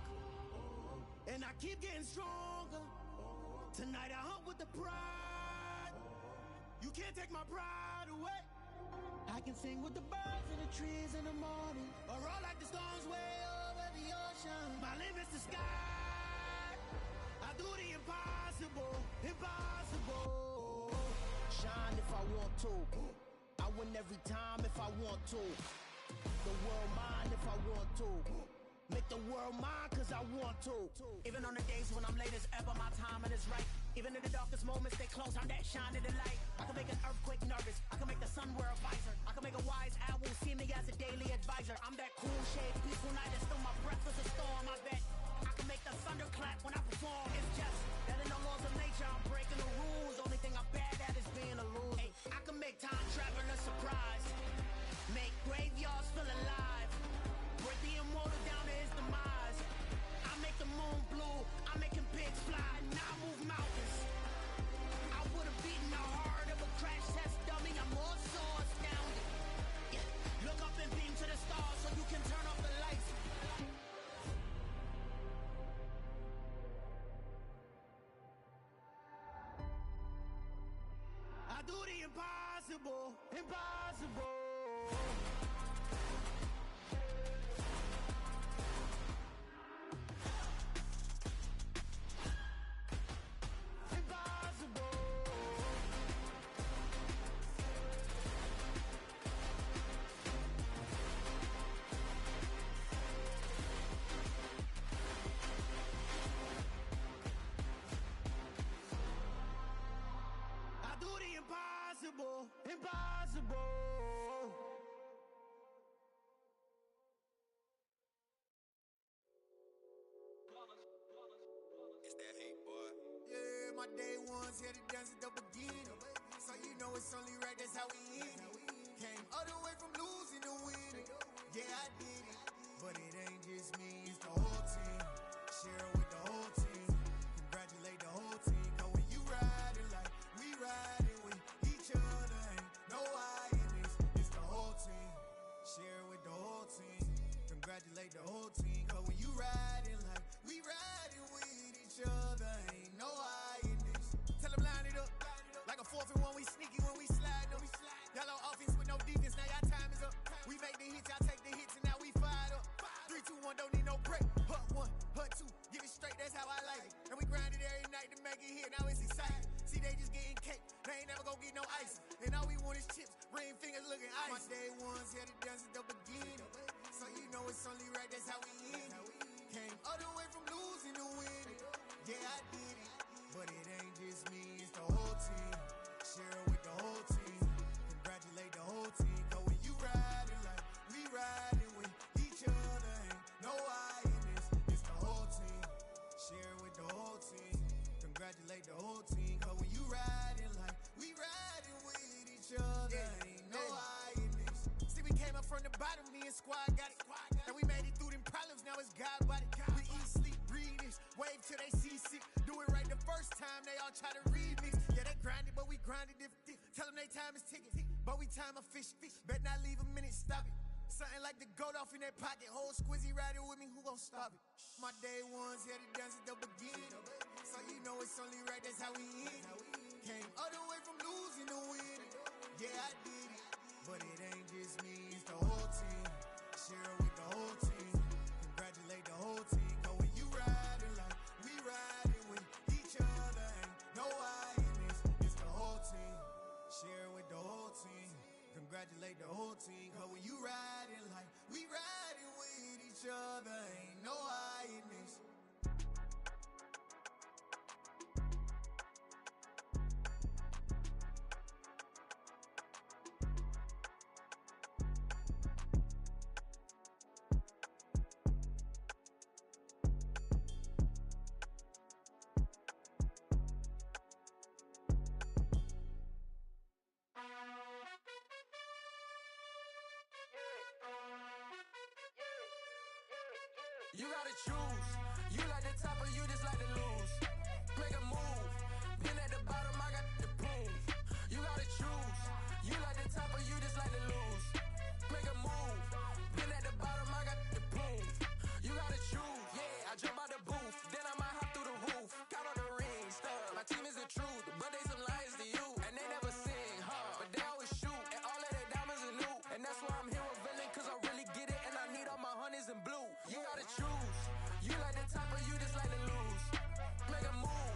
and I keep getting stronger. Tonight I hunt with the pride. You can't take my pride away. I can sing with the birds in the trees in the morning, or roll like the storms way over the ocean. My limit's the sky. I do the impossible, impossible. Shine if I want to. I win every time if I want to. The world mine if I want to. Make the world mine cause I want to. Even on the days when I'm late as ever, my timing is right. Even in the darkest moments, they close, I'm that shining the light. I can make an earthquake nervous, I can make the sun wear a visor. I can make a wise owl see me as a daily advisor. I'm that cool shade, peaceful night, and still my breath is a storm. I bet I can make the thunder clap when I perform. It's just that in the laws of nature, I'm breaking the rules. Only thing I'm bad at is being a loser. Hey, I can make time traveling a surprise, make graveyards feel alive, break the immortal down to his demise. I make the moon blue, I'm making pigs fly, and I move mountains. I would've beaten the heart of a crash test dummy. I'm more so astounded. Yeah. Look up and beam to the stars so you can turn off the lights. I do the impossible, impossible. Whoa. It's that hate, boy. Yeah, my day ones here to dance at the beginning. So you know it's only right, that's how we end it. Came all the way from losing to winning. Yeah, I did it. But it ain't just me, it's the whole team. Share it with the whole team. Congratulate the whole team. Cause when you riding like we riding with each other, ain't no I in this. It's the whole team. Share it with the whole team. Congratulate the whole team. Cause when you riding like we riding with each other, ain't no I in this. Tell them line it up. Like a 4th and 1, we sneaky when we slide them. Yellow offense with no defense, now y'all time is up. We make the hits, y'all take the hits, and now we fired up. 3, 2, 1, don't need no break. Hut 1, hut 2, get it straight, that's how I like it. And we grind it every night to make it hit, now it's exciting. See, they just getting cake, they ain't never gonna get no ice. And all we want is chips, ring fingers looking ice. My day ones here to dance at the beginning. So you know it's only right, that's how we end it. Came all the way from losing to winning. Yeah, I did it. But it ain't just me, it's the whole team. Share it with the whole team. Congratulate the whole team. Cause when you riding like we riding with each other, ain't no I in this. It's the whole team. Share it with the whole team. Congratulate the whole team. Cause when you riding like we riding with each other, ain't no I in this. See, we came up from the bottom, me and squad got it. And we made it through them problems, now it's God body. We eat, sleep, breathe this. Wave till they see sick. Do it right the first time, they all try to remix. Yeah, they grinded, but we grinded different. Tell them they time is ticking, but we time a fish. Bet not leave a minute, stop it. Something like the goat off in their pocket. Whole squizzy riding with me, who gon' stop it? My day ones here to dance at the beginning. So you know it's only right, that's how we end it. Came all the way from losing to winning. Yeah, I did it. But it ain't just me, it's the whole team. Share it with the whole team. Congratulate the whole team. Cause when you riding like we riding with each other, ain't no I in this. It's the whole team. Share it with the whole team. Congratulate the whole team. Cause when you riding like we riding with each other, ain't no I in this. You gotta choose. You like the top or you just like to lose. Make a move. Been at the bottom, I got the proof. You gotta choose. You like the top or you just like to lose. Make a move. Been at the bottom, I got the proof. You gotta choose. Yeah, I jump out the booth, then I might hop through the roof. Count on the rings, stuff. My team is the truth, but they some liars to you. And they never sing, but they always shoot. And all of their diamonds are new. And that's why I'm here with villain, cause I really get it. And I need all my honeys in blue. You gotta choose. You like the top or you just like to lose. Make a move.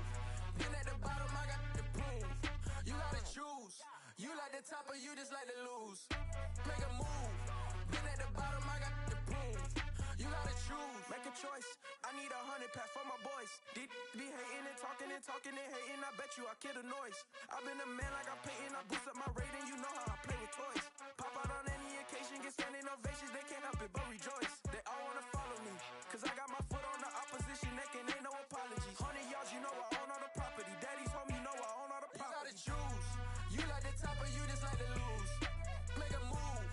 Been at the bottom, I got the proof. You gotta choose. You like the top or you just like to lose. Make a move. Been at the bottom, I got the proof. You gotta choose. Make a choice. I need 100 pack for my boys. Deep be hating and talking and hating. I bet you I kill the noise. I've been a man like I'm painting. I boost up my rating. You know how I play with toys. Pop out on any occasion, get standing ovations. They can't help it but rejoice. They all wanna follow me, cause I got my foot on the opposition neck and ain't no apologies. 100 yards, you know I own all the property. Daddy's home, you know I own all the property. You gotta choose. You like the top or you just like to lose. Make a move.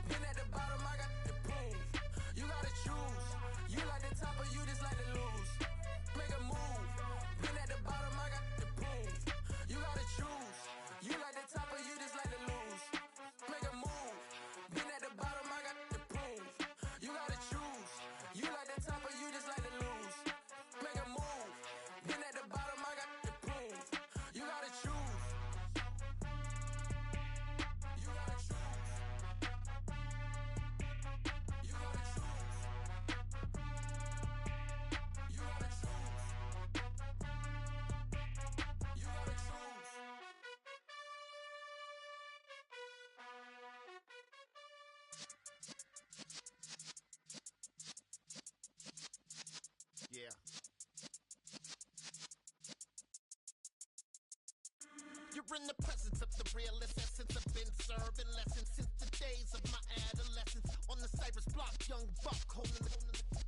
Been at the bottom, I got the proof. You gotta choose. You like the top or you just like to lose. Make a move. Been at the bottom, I got the proof. You gotta choose. You like the top or you just like to lose. Make a move. Been at the bottom, I got the proof. You gotta choose. You like the top or you just like to lose. Make a move. in the presence of the realest essence. I've been serving lessons since the days of my adolescence. On the Cypress block, young buck holding the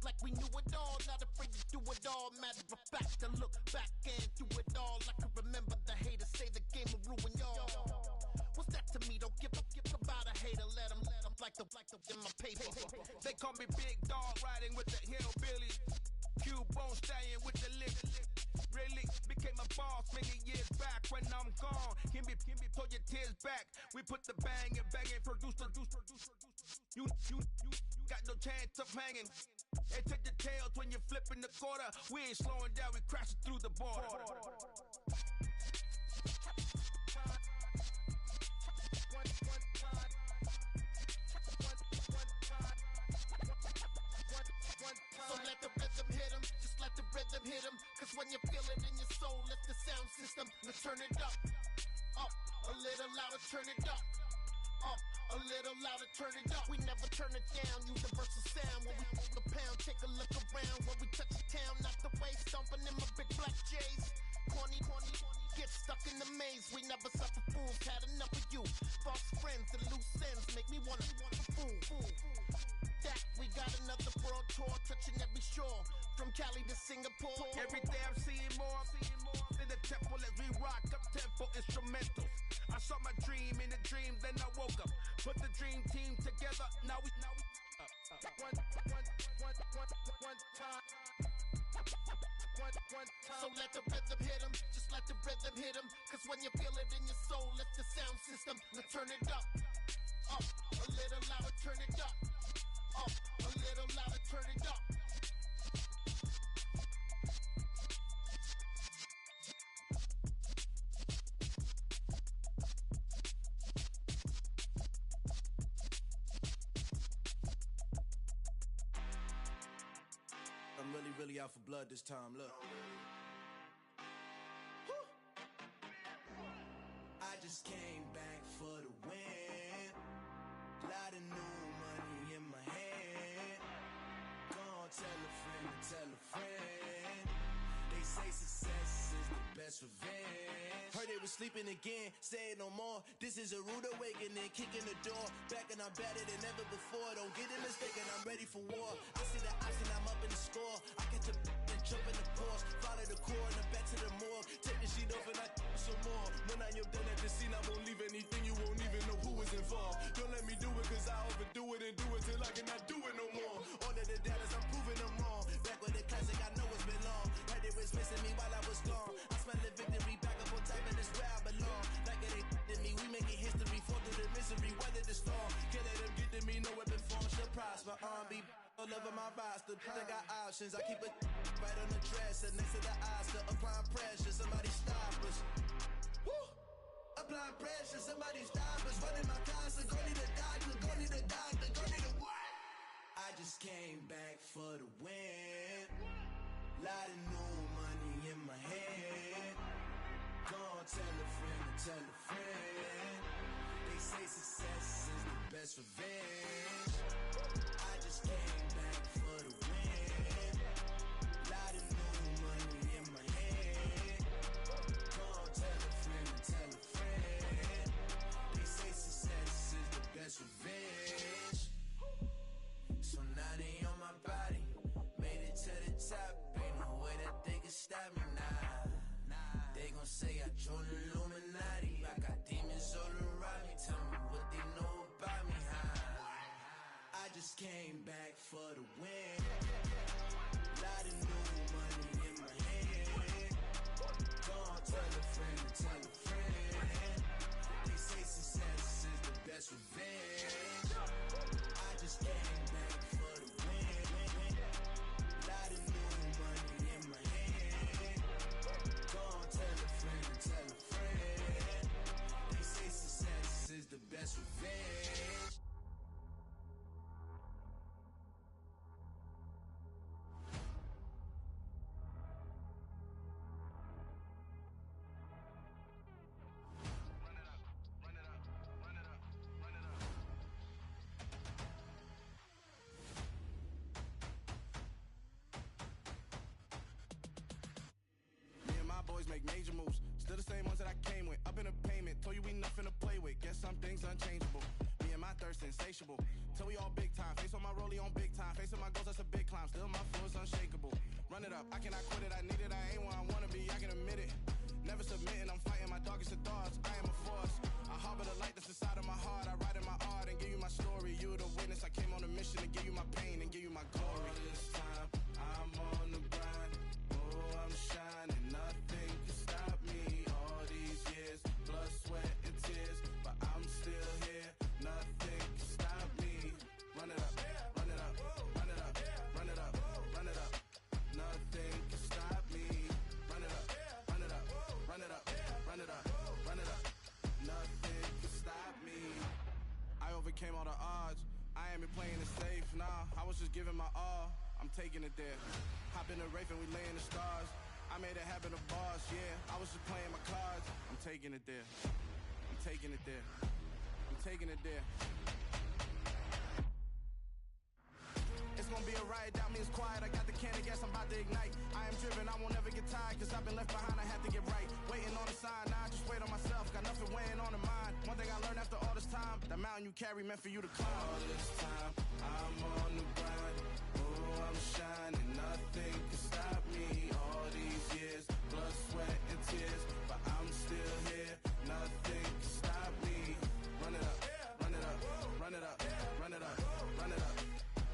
like we knew it all. Not afraid to do it all. Matter of fact, to look back and do it all. I can remember the haters say the game will ruin y'all. What's that to me? Don't give about a hater. Let them like the in my paper. They call me Big Dog, riding with the hillbillies. Q-Bone staying with the lick. Really became a boss many years back. When I'm gone, give me pull your tears back. We put the bang and produce. You got no chance of hanging. And take the tails when you're flipping the quarter. We ain't slowing down, we crashing through the border. So let the rhythm hit him, just let the rhythm hit him. Cause when you feel it in your soul, let the sound system, let's turn it up. Up, a little louder, turn it up. Up, a little louder, turn it up. We never turn it down, universal sound. When we pull the pound, take a look around. When we touch the town, knock the way, stomping in my big black J's. Corny, get stuck in the maze. We never suffer fools, had enough of you. False friends and loose ends make me wanna fool. That we got another world tour, touching every shore, from Cali to Singapore. Every day I'm seeing more in the temple as we rock up tempo instrumentals. I saw my dream in a dream, then I woke up. Put the dream team together, now we one time. So let the rhythm hit him, just let the rhythm hit him. Cause when you feel it in your soul, let the sound system, let's turn it up. Up, a little louder, turn it up. Up, a little louder, turn it up. I'm really out for blood this time, look. I just came back for the win. Lot of new money in my hand. Gonna tell a friend. They say success is the best revenge. Heard they was sleeping again, say it no more. This is a rude awakening, kicking the door. Back and I'm better than ever before. Don't get it mistaken, I'm ready for war. I see the option, I'm up in the score. I catch a and jump in the Porsche. Follow the core and the back to the morgue. Take the sheet off and I some more. When I am done at the scene, I won't leave anything. You won't even know who was involved. Don't let me do it cause I overdo it and do it till I cannot do it no more. All of the doubters, I'm proving them wrong. Back with the classic, I know it's been long. Heard it was missing me while I was gone. I smell the victory back up on top and it's where I belong. Like it ain't to me, we making history. Fall through the misery, weather the storm. Can't let them get to me, no weapon form should prosper. R&B all over my roster. I got options, I keep it right on the dresser next to the Oscar. Applying pressure, somebody stop us. Woo! Applying pressure, somebody stop us. Running my casa, go need a doctor, go need a doctor, go need a what? I just came back for the win. Lot of new money in my hand. Gonna tell a friend. They say success is the best revenge. I just came back for the win. Lot of new money in my hand. Gonna tell a friend. They say success is the best revenge. So now they on my body. Made it to the top. Ain't no way that they can stop me now. They gon' say I joined the Illuminati. I got demons all around me. Tell me what they know about me, huh? I just came back for the win. Lot of new money in my hand. Gonna tell a friend. They say success is the best revenge. I just came back for the win. Lot of new money in my hand. Gonna tell a friend. They say success is the best revenge. Boys make major moves, still the same ones that I came with. Up in the paint it's insatiable. Till we all big time, face on my rollie on big time. Facing my goals, that's a big climb. Still my flow is unshakable. Run it up, I cannot quit it. I need it, I ain't where I wanna be, I can admit it. Never submitting, I'm fighting my darkest of thoughts. I am a force. I harbor the light that's inside of my heart. I write in my art and give you my story. You the witness. I came on a mission to give you my pain and give you my glory. All this time, I'm on the grind. Oh, I'm shining. Nothing can stop me. All these years, blood, sweat, and tears, but I'm still here. Nothing can stop me. Run it up, run it up, run it up, run it up, run it up. Nothing can stop me. Run it up, run it up, run it up, run it up, run it up. Nothing can stop me. I overcame all the odds. I ain't been playing it safe, nah. I was just giving my all. I'm taking it there. Hop in the Wraith and we lay in the stars. I made it happen, the boss, yeah. I was just playing my cards. I'm taking it there. I'm taking it there. I'm taking it there. It's gonna be a riot, doubt me it's quiet. I got the can of gas, I'm about to ignite. I am driven, I won't ever get tired, cause I've been left behind, I have to get right. Waiting on the sign, now I just wait on myself. Got nothing weighing on the mind. One thing I learned after all this time, the mountain you carry meant for you to climb. All this time, I'm on the grind. Oh, I'm shining, nothing can stop me. All these years, blood, sweat, and tears, but I'm still here. Nothing can stop me. Run it up, run it up, run it up, run it up, run it up.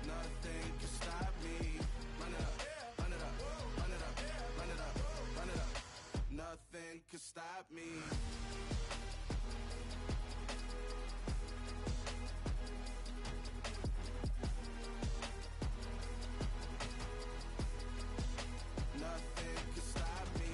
Nothing can stop me. Run it up, run it up, run it up, run it up, run it up. Nothing can stop me. Nothing can stop me.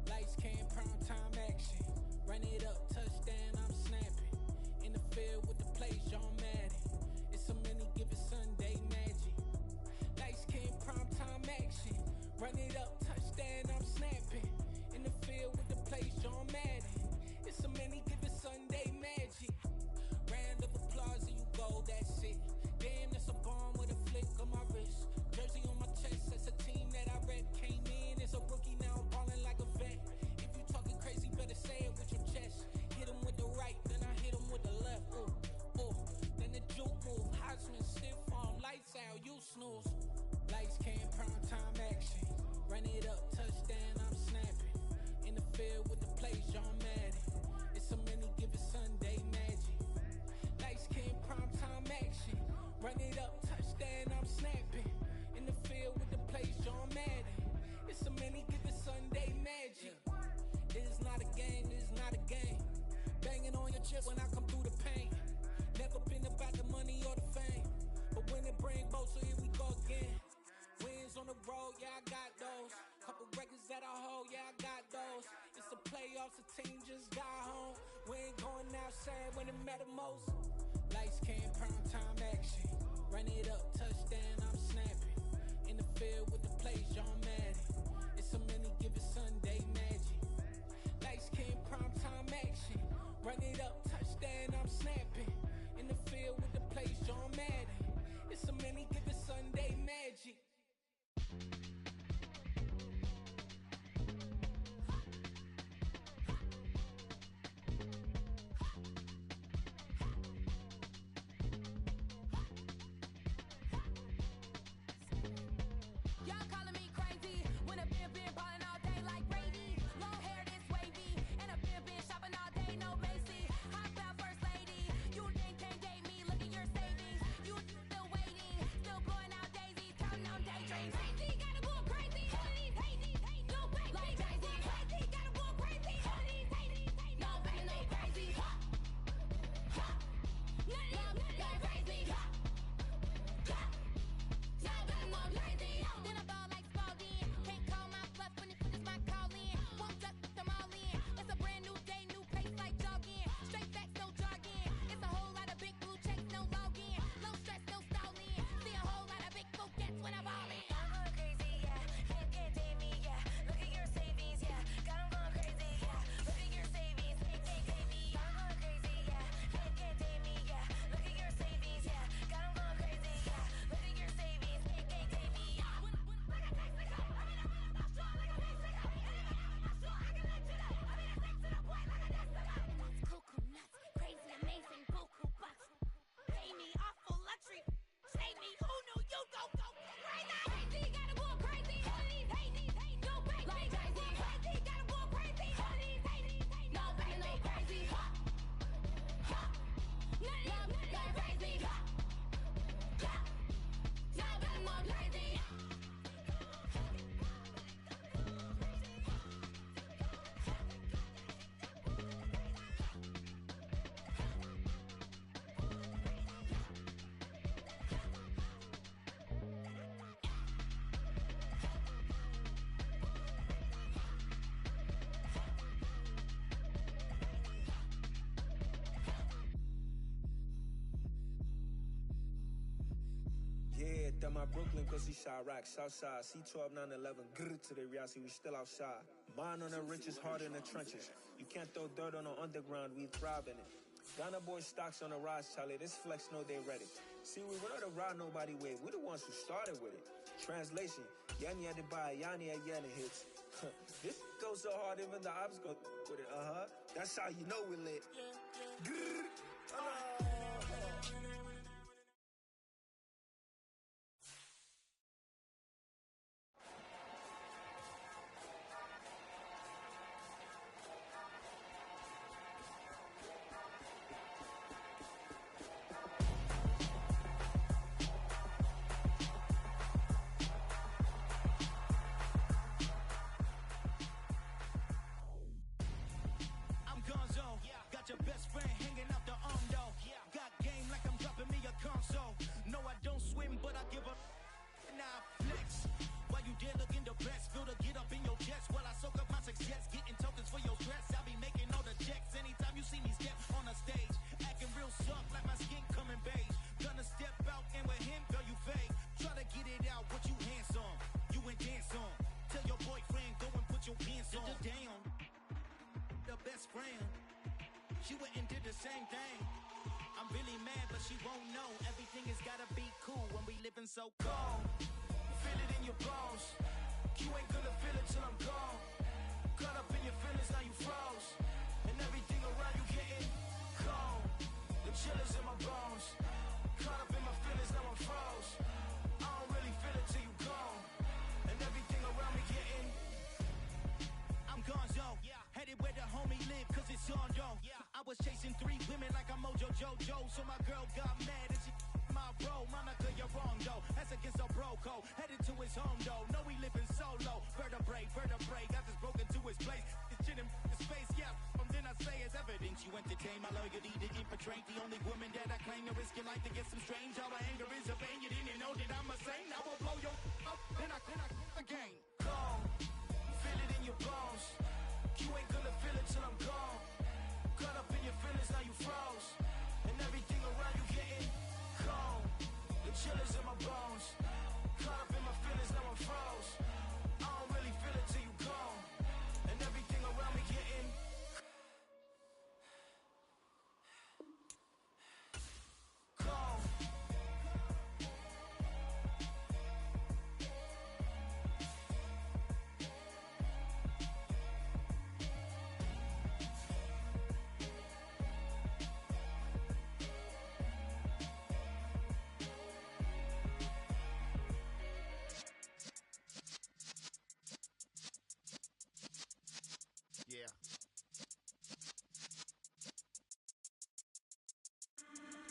Lights came, prime time action. Run it up, touchdown, I'm snapping. In the field with the plays, John Madden. It's a many given Sunday magic. Lights came, prime time action. Run it up, touchdown, I'm snapping. In the field with the plays, John Madden. It's a many given Sunday magic. Round of applause and you go, that's it. Damn, that's a bomb with a flick on my wrist. Jersey on my chest, that's a team that I rep. Came in as a rookie, now I'm ballin' like a vet. If you talking crazy, better say it with your chest. Hit him with the right, then I hit him with the left. Ooh, ooh, then the juke move. Heisman, stiff arm, lights out, you snooze. Lights came, prime time action. Run it up, touchdown, I'm snapping. In the field with the plays, John Madden. It's a many given Sunday magic. Lights came, prime time action. Run it up, touchdown, I'm snapping. In the field with the plays, John Madden. It's a many given Sunday magic. It is not a game, it is not a game. Banging on your chest when I come through the pain. Never been about the money or the fame, but when it bring both, so here we go again. Wins on the road, yeah, I got those. Couple records that I hold, yeah, I got those. It's the playoffs, the team just got home. We ain't going outside when it matter most. Lights came, prime time action. Run it up, touchdown, I'm snapping. In the field with the plays, John Madden. It's a many given Sunday magic. Lights came, prime time action. Run it up, touchdown, I'm snapping. In the field with the plays, John Madden. It's a many given Sunday magic. Y'all calling me crazy, That my Brooklyn, cause he Chirac, Southside, C12, 911, grr to the Riasi, we still outside. Mine on the riches, hard in the trenches. You can't throw dirt on the underground, we thrive in it. Ghana boys stocks on the rise, Charlie, this flex know they ready. See, we were not to ride nobody wave, we the ones who started with it. Translation, Yanni had to buy, Yanni at Yanni hits. This goes so hard, even the ops go with it, That's how you know we lit. Grr. So cold, feel it in your bones. You ain't gonna feel it till I'm gone. Caught up in your feelings, now you froze. And everything around you getting cold. The chill is in my bones. Caught up in my feelings, now I'm froze. I don't really feel it till you gone. And everything around me getting I'm gonzo, headed where the homie live, cause it's on, yo. I was chasing 3 women like I'm Mojo Jojo. So my girl got mad and she my bro, Monica, you're wrong, though. That's against our bro code. Headed to his home, though. No, we living solo. Vertebrae, got this broken to his place. It's shit in his face, yeah. Then I say it's evidence you entertain my loyalty to infiltrate the only woman that I claim to risk your life to get some strange. All my anger is a pain. You didn't know that I'm a saint. I will blow your up, then I again. Cold, feel it in your bones. You ain't gonna feel it till I'm gone. Caught up in your feelings, now you froze. And everything around you getting cold. The chill is in my bones. Caught up in my feelings, now I'm froze. I don't really feel it till you gone. And everything around me getting cold. Yeah.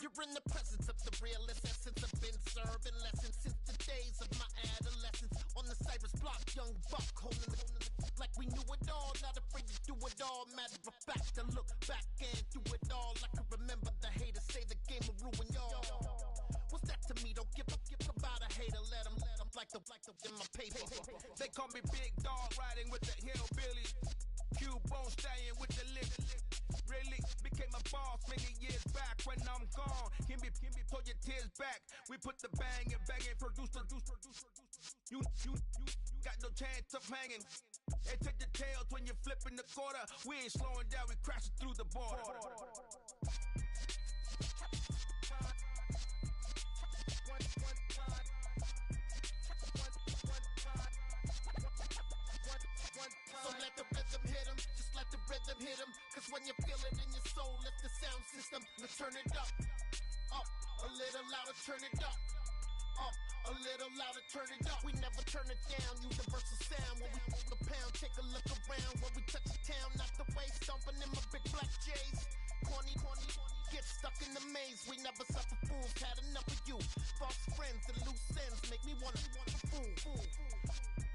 You're in the presence of the realest essence. I've been serving lessons since the days of my adolescence. On the Cypress block, young buck holding it like we knew it all. Not afraid to do it all. Matter of fact, to look back and do it all. I can remember the haters say the game will ruin y'all. What's that to me? Don't give about a hater. Let them like the in my paper. They call me Big Dog, riding with the hillbillies. Q-Bone stallion with the lick. Really became a boss many years back. When I'm gone, can be pull your tears back. We put the bang and produce. You got no chance of hanging. They take the tails when you're flipping the quarter. We ain't slowing down, we crashing through the border. So let the rhythm hit him, just let the rhythm hit him. Cause when you feel it in your soul, let the sound system, let's turn it up. Up, a little louder, turn it up. Up, a little louder, turn it up. We never turn it down, universal sound. When we move the pound, take a look around. When we touch the town, not the way, stomping in my big black J's. Corny, get stuck in the maze. We never suffer fools, had enough of you. False friends and loose ends make me wanna fool.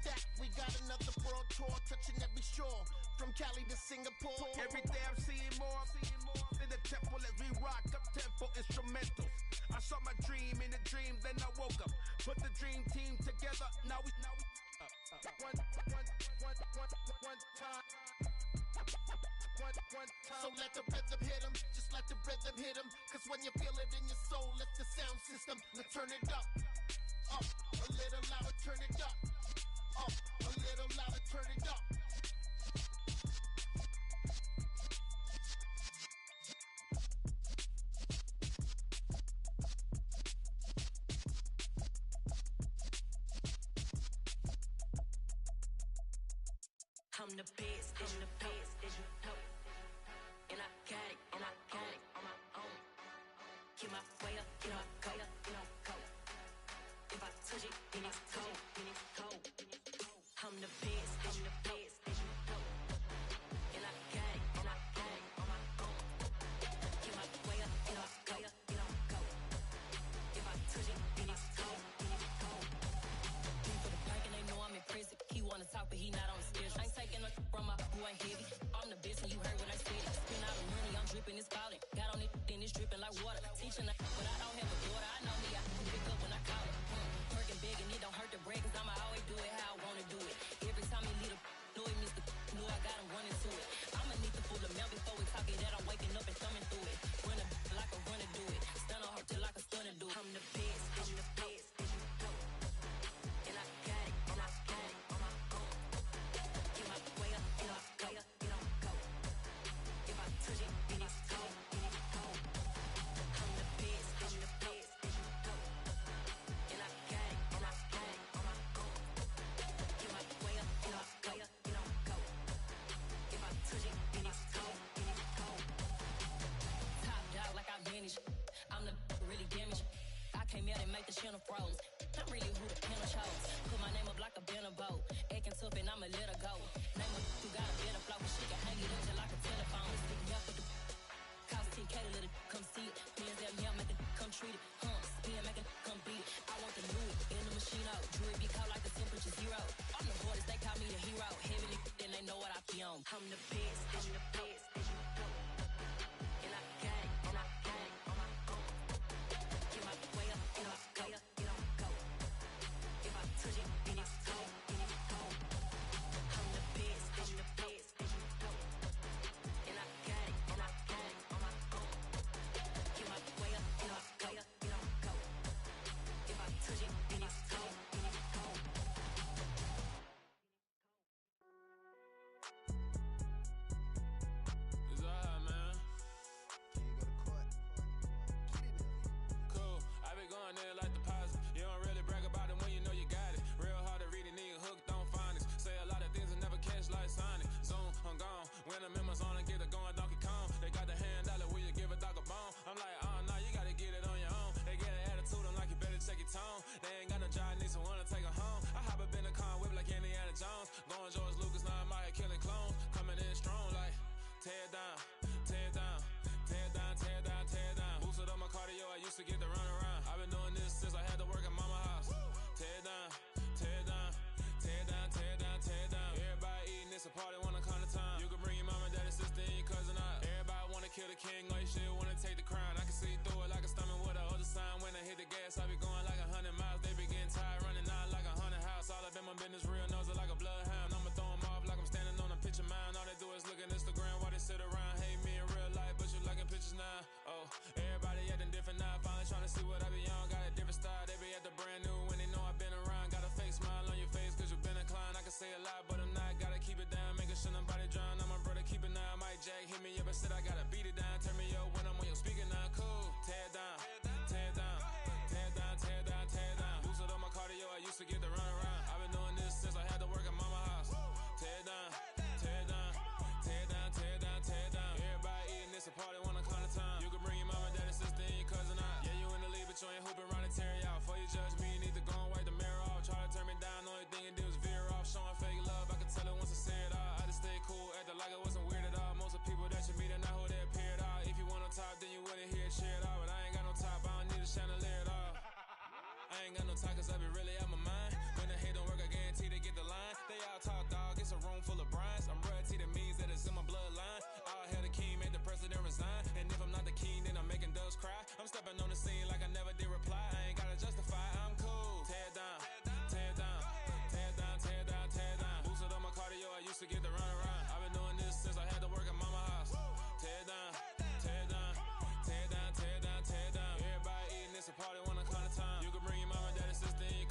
That we got another world tour, touching every shore, from Cali to Singapore. Every day I'm seeing more in the temple as we rock up tempo instrumentals. I saw my dream in a dream, then I woke up. Put the dream team together, now we one time. So let the rhythm hit him, just let the rhythm hit him. Cause when you feel it in your soul, let the sound system, let's turn it up. Up, a little louder, turn it up. Up, a little louder, turn it up. I'm the best, and you know. And I got it, on my own. Get my way up, go. If I touch it, then it's cold. I'm the best, and you know. And I got it, on my own. Get my way up, go. If I touch it, then it's cold. Be for the bank and they know I'm in prison. He wanna talk, but he not on the schedule. I ain't taking a from my who ain't heavy. I'm the best and you heard what I said. Spend all the money, I'm dripping, it's falling. Got on it, then it's dripping like water. Teaching but I don't have a daughter. I know me, I can pick up when I call it. Working big and it don't hurt the bread, cause I'ma always do it how I wanna do it. Every time he lead a know he missed the know I got him running to it. I'ma need the full of milk before we talk it that I'm waking up and thumbing through it. Run like a runner do it. Stun on her till like a stunner do it. I'm the best, and you know. And I got it, on my own. Get my way up, go. If I touch it, then it's cold. I'm the best, and you know. And I got it, on my own. Get my way up, go. If I touch it, then it's cold. Top dog like I manage. I'm the really damaged. I came out and make the channel froze. I'm really who the panel chose. Put my name up like a banner boat. Acting tough and I'ma let her go. Name her who got a better flow, but she can hang it up just like a telephone. Stick me up with the cost 10K to let it come see it. Hands down, yeah, make it come treat it. Spin, make it come beat it. I want the Louis in the machine out. Jewelry be caught like the temperature zero. I'm the hardest, they call me the hero. Heavy then they know what I be on. I'm the best, and you know. And I got it, on my own. Get my way up, go. If I touch it, then it's cold. I'm the best, and you know. And I got it, on my own. Get my way up, go. If I touch it, then it's cold. It's alright, man. Cool. I be going there like the positive. You don't really brag about it when you know you got it. Real hard to read a nigga hooked on phonics. Say a lot of things and never catch like Sonic. Zone, I'm gone. When I'm in my zone and get it going Donkey Kong. They got the hand dollar, will you give a dog a bone? I'm like, oh no, you gotta get it on your own. They get an attitude, I'm like, you better check your tone. They ain't got no job, need someone to take her home. I hop up in the car, whip like Indiana Jones. Going George Lucas, now I'm out here killing clones. Coming in strong like, tear down, tear down. Tear down, tear down, tear down. Boosted up my cardio, I used to get to run around. I've been doing this since I had to work at mama house. Tear down, tear down, tear down, tear down, tear down. Everybody eating, it's a party, wanna come to time. You can bring your mama, daddy, sister, and your cousin out. Everybody wanna kill the king, or you shit wanna take the crown. I can see through it like a stomach with a other sign. When I hit the gas, I be going like 100 miles. They be getting tired, running out like 100 house. All up in my business, real nose like a bloodhound. I'ma throw them off like I'm standing on a picture mound. All they do is look at Instagram while they sit around. Hate me in real life, but you liking pictures now. Oh, everybody acting different now. Finally trying to see what I be on. Got a different style. They be at the brand new when they know I've been around. Got a fake smile on your face cause you been inclined. I can say a lot, but I'm not. Gotta keep it down, making sure nobody drown. I'm my brother, keep it now. Mike Jack hit me up and said I gotta beat it down. Turn me up when I'm on your speaker now. Cool. Tear down, tear down, tear down, tear down, tear down. Boosted up my cardio, I used to get to run around. I've been doing this since I had to work at mama house. Tear down, tear down, tear down, tear down, tear down. Everybody eating, it's a party, wanna come to time. You can bring your mama, daddy, sister, and your cousin out. Yeah, you in the league, but you ain't hooping around and tearing out. Before you judge me, you need to go and wipe the mirror off. Try to turn me down, only thing you did was veer off. Showing fake love, I could tell it once I said it all. I just stayed cool, acted like it wasn't weird at all. Most of the people that you meet are not who they appear at all. If you want on top, then you wouldn't hear it share it all. But I ain't got no top, I don't need a chandelier at all. I ain't got no talk cause I be really out my mind. When the hate don't work, I guarantee they get the line. They all talk dog, it's a room full of brinds. I'm royalty, that means that it's in my bloodline. All hail the king, made the president resign. And if I'm not the king, then I'm making doves cry. I'm stepping on the scene like I never did reply. I ain't gotta justify, I'm cool. Tear down, tear down, tear down, tear down, tear down. Boosted up my cardio, I used to get to run around. I've been doing this since I had to work at mama house. Tear down, tear down, tear down, tear down, tear down. Everybody eating, it's a party, wanna come to time. You can bring your mama, daddy, sister, and your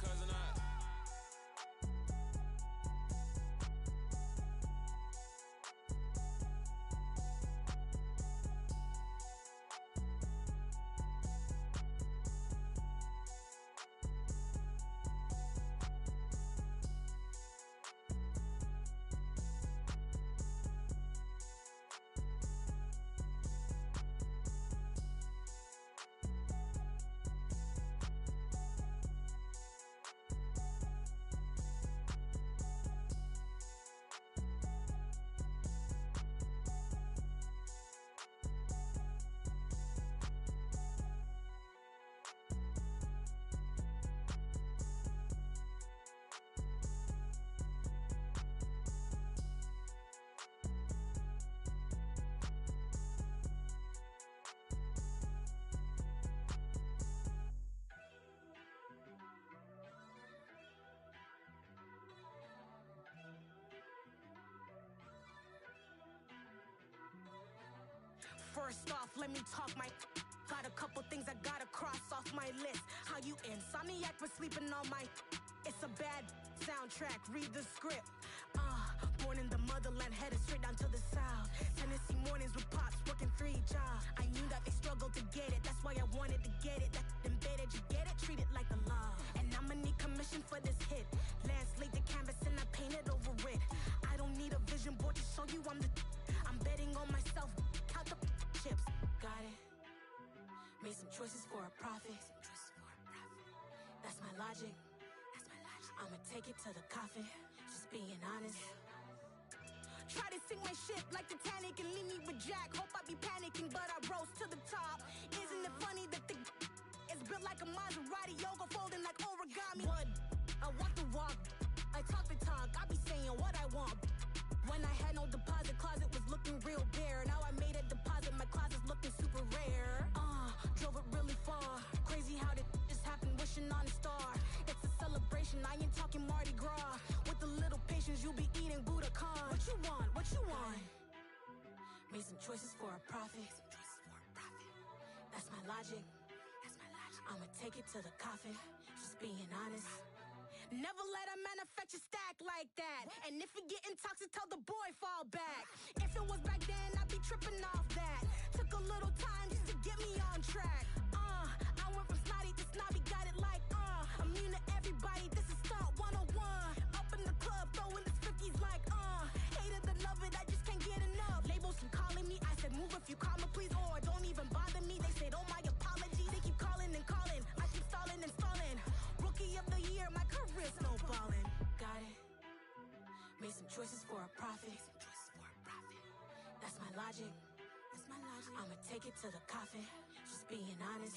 First off, let me talk my. Got a couple things I gotta cross off my list. How you insomniac for sleeping on my. It's a bad soundtrack, read the script. Born in the motherland, headed straight down to the south. Tennessee mornings with pops, working 3 jobs. I knew that they struggled to get it, that's why I wanted to get it. That embedded, you get it, treat it like a law. And I'ma need commission for this hit. Lance laid the canvas and I painted over it. I don't need a vision board to show you I'm the. I'm betting on myself, count the chips. Got it. Made some choices for a profit. That's my logic. I'ma take it to the coffin, just being honest. Try to sink my ship like Titanic and leave me with Jack. Hope I be panicking, but I rose to the top. Isn't it funny that the is built like a Maserati, yoga folding like origami? What? I walk the walk, I talk the talk, I be saying what I want. When I had no deposit, closet was looking real bare. Now I made a deposit, my closet's looking super rare. Drove it really far. Crazy how did this happen, wishing on a star. It's a celebration, I ain't talking Mardi Gras. With a little patience, you'll be eating Budokan. What you want? What you want? Made some choices for a profit. That's my logic. I'ma take it to the coffin, just being honest. Never let a manufacture stack like that. And if it getting toxic, tell the boy fall back. If it was back then, I'd be tripping off that. Took a little time just to get me on track. I went from snotty to snobby, got it like immune to everybody, this is stunt 101. Up in the club, throwing the 50s like hate it, love it, I just can't get enough. Labels keep calling me, I said move if you call me please, or don't even bother me. They said oh my apology, they keep calling and calling. I keep stalling and stalling. Rookie of the year, my career snowballing. Got it. Made some choices for a profit. That's my logic. I'ma take it to the coffin, just being honest.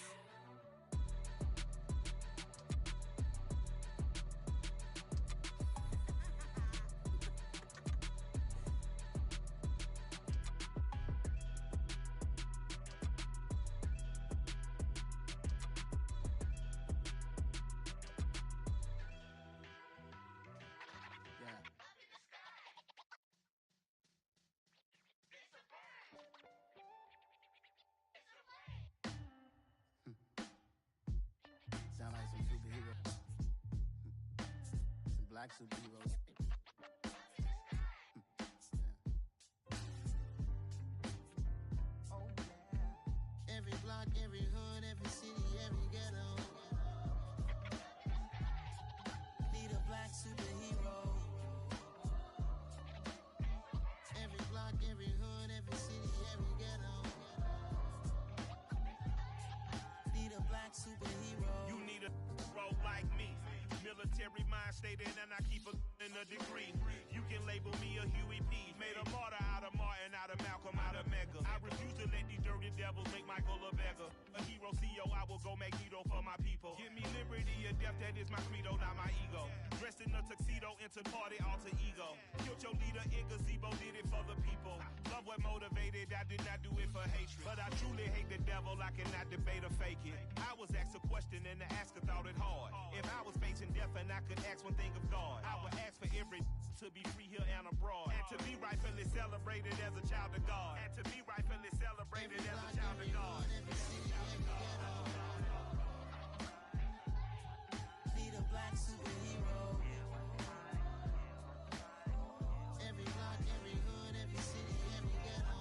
Sound like some superheroes. Some black superheroes. Every block, every hood, every city, every ghetto. Need a black superhero. Every block, every hood, every city, every ghetto. Need a black superhero. You need a role like me. Military mind stated, and I keep in a degree. You can label me a Huey P. Made a martyr out of Martin, out of Malcolm, out of Mega. I refuse to let these dirty devils make Michael a beggar. A hero CEO, I will go Magneto for my people. Give me liberty or death, that is my credo, not my ego. Dressed in a tuxedo, into party, alter ego. Killed your leader in gazebo, did it for the people. Love what motivated, I did not do it for hatred. But I truly hate the devil, I cannot debate or fake it. I was asked a question and the asker thought it hard. If I was facing death and I could ask one thing of God, I would ask for every to be free here and abroad. And to be rightfully celebrated as a child of God. And to be rightfully celebrated as a child of God. Need a black superhero. Every block, every hood, every city, every ghetto.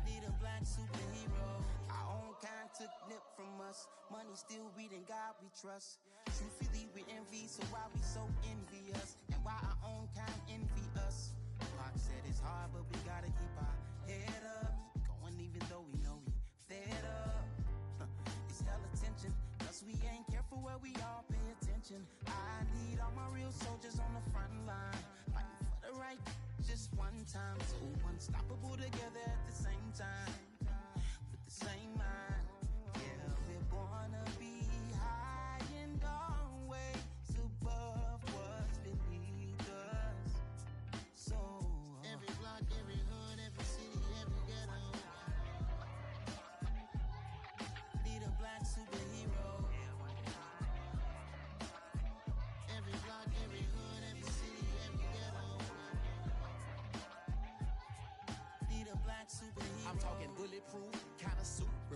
Need a black superhero. Our own kind took nip from us. Money still reading God we trust. Truthfully we envy, so why we so envious? And why our own kind envy us? Pac said it's hard, but we gotta keep our head up. Going even though we know we fed up. It's hella tension, cause we ain't careful where we all pay attention. I need all my real soldiers on the front line, fighting for the right just one time. So unstoppable together at the same time, with the same mind. Yeah, we're born to be high and always above what's beneath us. So every block, every hood, every city, every ghetto. Need a black superhero. Every block, every hood, every city.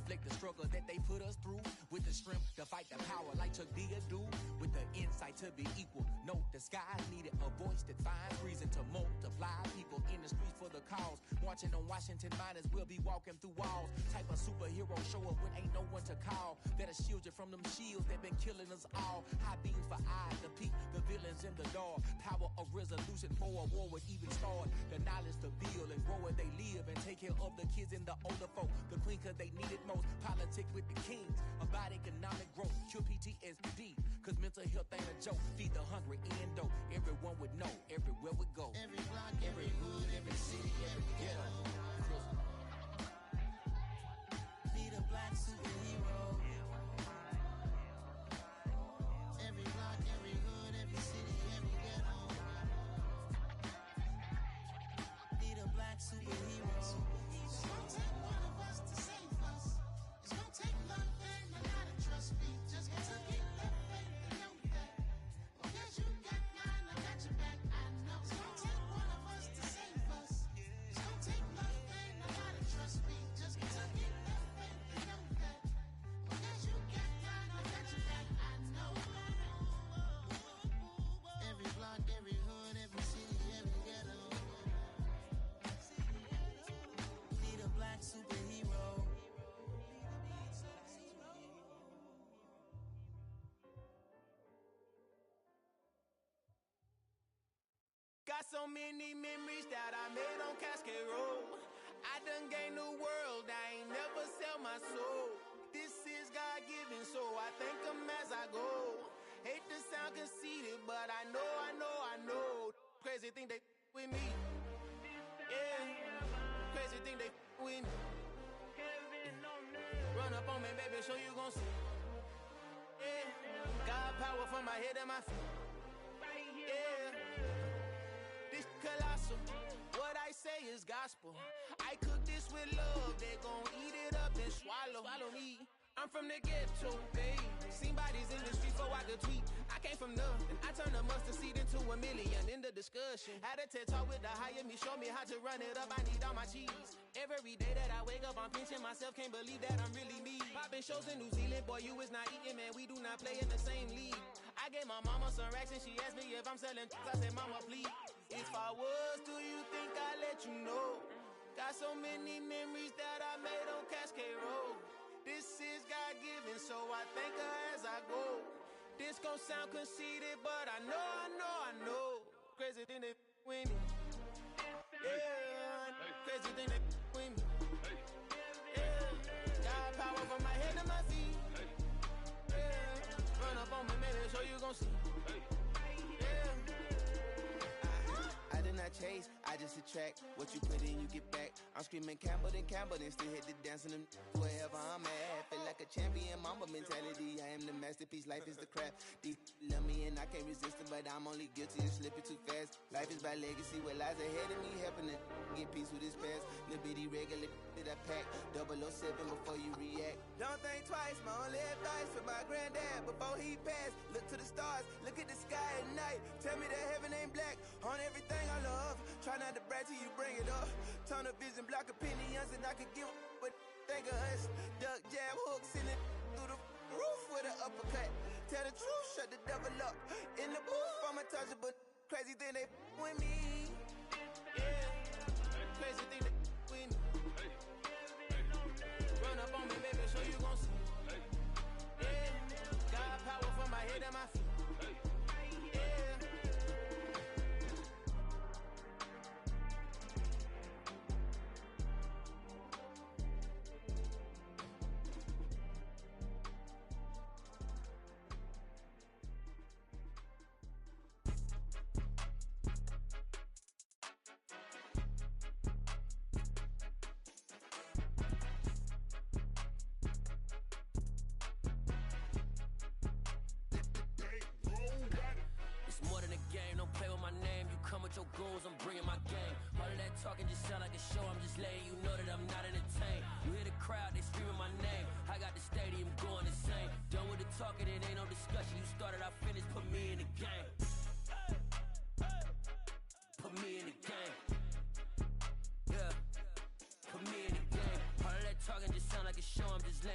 reflect the struggle that they put us through. With the strength to fight the power like Chuck D do. With the insight to be equal. Note the skies needed a voice that finds reason to multiply. People in the streets for the cause. Marching on Washington miners will be walking through walls. Type of superhero show up when ain't no one to call. That'll shield you from them shields that been killing us all. High beams for eyes, the peak, the villains in the dark. Power of resolution for a war would even start. The knowledge to build and grow where they live and take care of the kids and the older folk. The queen cause they need it most. Politics with the kings. About economic growth. Cure PTSD. Cause mental health ain't a joke. Feed the hungry and dope. Everyone would know. Everywhere we go. Every block, every hood, every city, every ghetto. Need a black superhero. Every block, every hood, every city, every ghetto. Need a black superhero. It's gonna take one of us to save us. It's gonna take love and a lot of trust me. Just gotta get that faith and know that. Well, yes, you got mine, I got your back. I know. It's gonna take one of us to save us. It's gonna take love and a lot of trust me. Just gotta get that faith and know that. Well, yes, you got mine, I got your back. I know. Every block, every hood, every city, every ghetto. Need a black superhero. Got so many memories that I made on Cascade Road. I done gained the world, I ain't never sell my soul. This is God-given, so I thank him as I go. Hate to sound conceited, but I know. Crazy thing they with me. Yeah, crazy thing they with me. Run up on me, baby, show you gon' see. Yeah, God power from my head and my feet. Yeah. This colossal, what I say is gospel. I cook this with love, they gon' eat it up and swallow me. I'm from the ghetto, babe. Seen bodies in the street before I could tweet. I came from nothing, I turned a mustard seed into a million in the discussion. Had a TED talk with the higher me, show me how to run it up, I need all my cheese. Every day that I wake up, I'm pinching myself, can't believe that I'm really me. Popping shows in New Zealand, boy, you is not eating, man, we do not play in the same league. I gave my mama some racks and she asked me if I'm selling I said, mama, please. If I was, do you think I'd let you know? Got so many memories that I made on Cascade Road. This is God-given, so I thank her as I go. This gon' sound conceited, but I know. Crazy thing they with me. Yeah, crazy thing they with me. Yeah, got power from my head to my feet. Yeah, run up on me, maybe so you gon' see. I did not chase, I just attract. What you put in, you get back. I'm screaming Campbell, then still hit the dance and them wherever I'm at. Feel like a champion, mamba mentality. I am the masterpiece, life is the crap. These love me and I can't resist it, but I'm only guilty of slipping too fast. Life is by legacy, what lies ahead of me, helping to get peace with this past. Little bitty regular that I pack, 007 before you react. Don't think twice, my only advice for my granddad before he passed. Look to the stars, look at the sky at night. Tell me that heaven ain't black on everything I love. Try not to brag till you bring it up. Tunnel vision, block opinions, and I could give but think of us. Duck, jab, hooks in it through the roof with an uppercut. Tell the truth, shut the devil up. In the booth, I'm untouchable. Crazy thing they with me. Yeah, crazy thing they with me. Run up on me, baby, so you gon' see. Yeah, got power from my head and my feet. Your goals, I'm bringing my game. All of that talking just sound like a show. I'm just letting you know that I'm not entertained. You hear the crowd, they screaming my name. I got the stadium going insane. Done with the talking, it ain't no discussion. You started, I finished, put me in the game. Put me in the game. Yeah, put me in the game. All of that talking just sound like a show. I'm just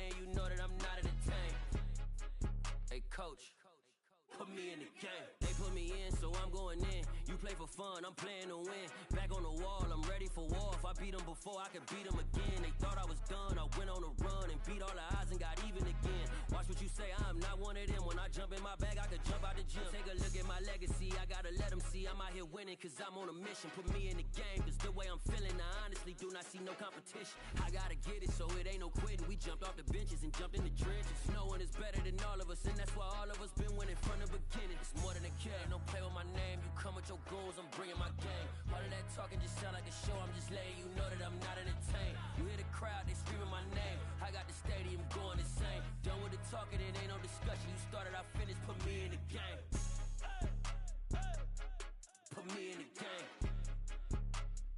going in. You play for fun, I'm playing to win. Back on the wall, I'm ready for war. If I beat them before, I could beat them again. They thought I was done, I went on a run and beat all the odds and got even again. Watch what you say, I'm not one of them. When I jump in my bag, I could jump out the gym. Take a look at my legacy, I gotta let them see I'm out here winning, cause I'm on a mission. Put me in the game, cause the way I'm feeling, I honestly do not see no competition. I gotta get it, so it ain't no quitting. We jumped off the benches and jumped in the trenches. No one is better than all of us, and that's why all of us been winning from the beginning. It's more than a game, don't play with my name. You come with your goons, I'm bringing my game. All of that talking just sound like a show, I'm just letting you know that I'm not entertained. You hear the crowd, they screaming my name. I got the stadium going insane. Done with the talking, it ain't no discussion. You started, I finished, put me in the game. Put me in the game.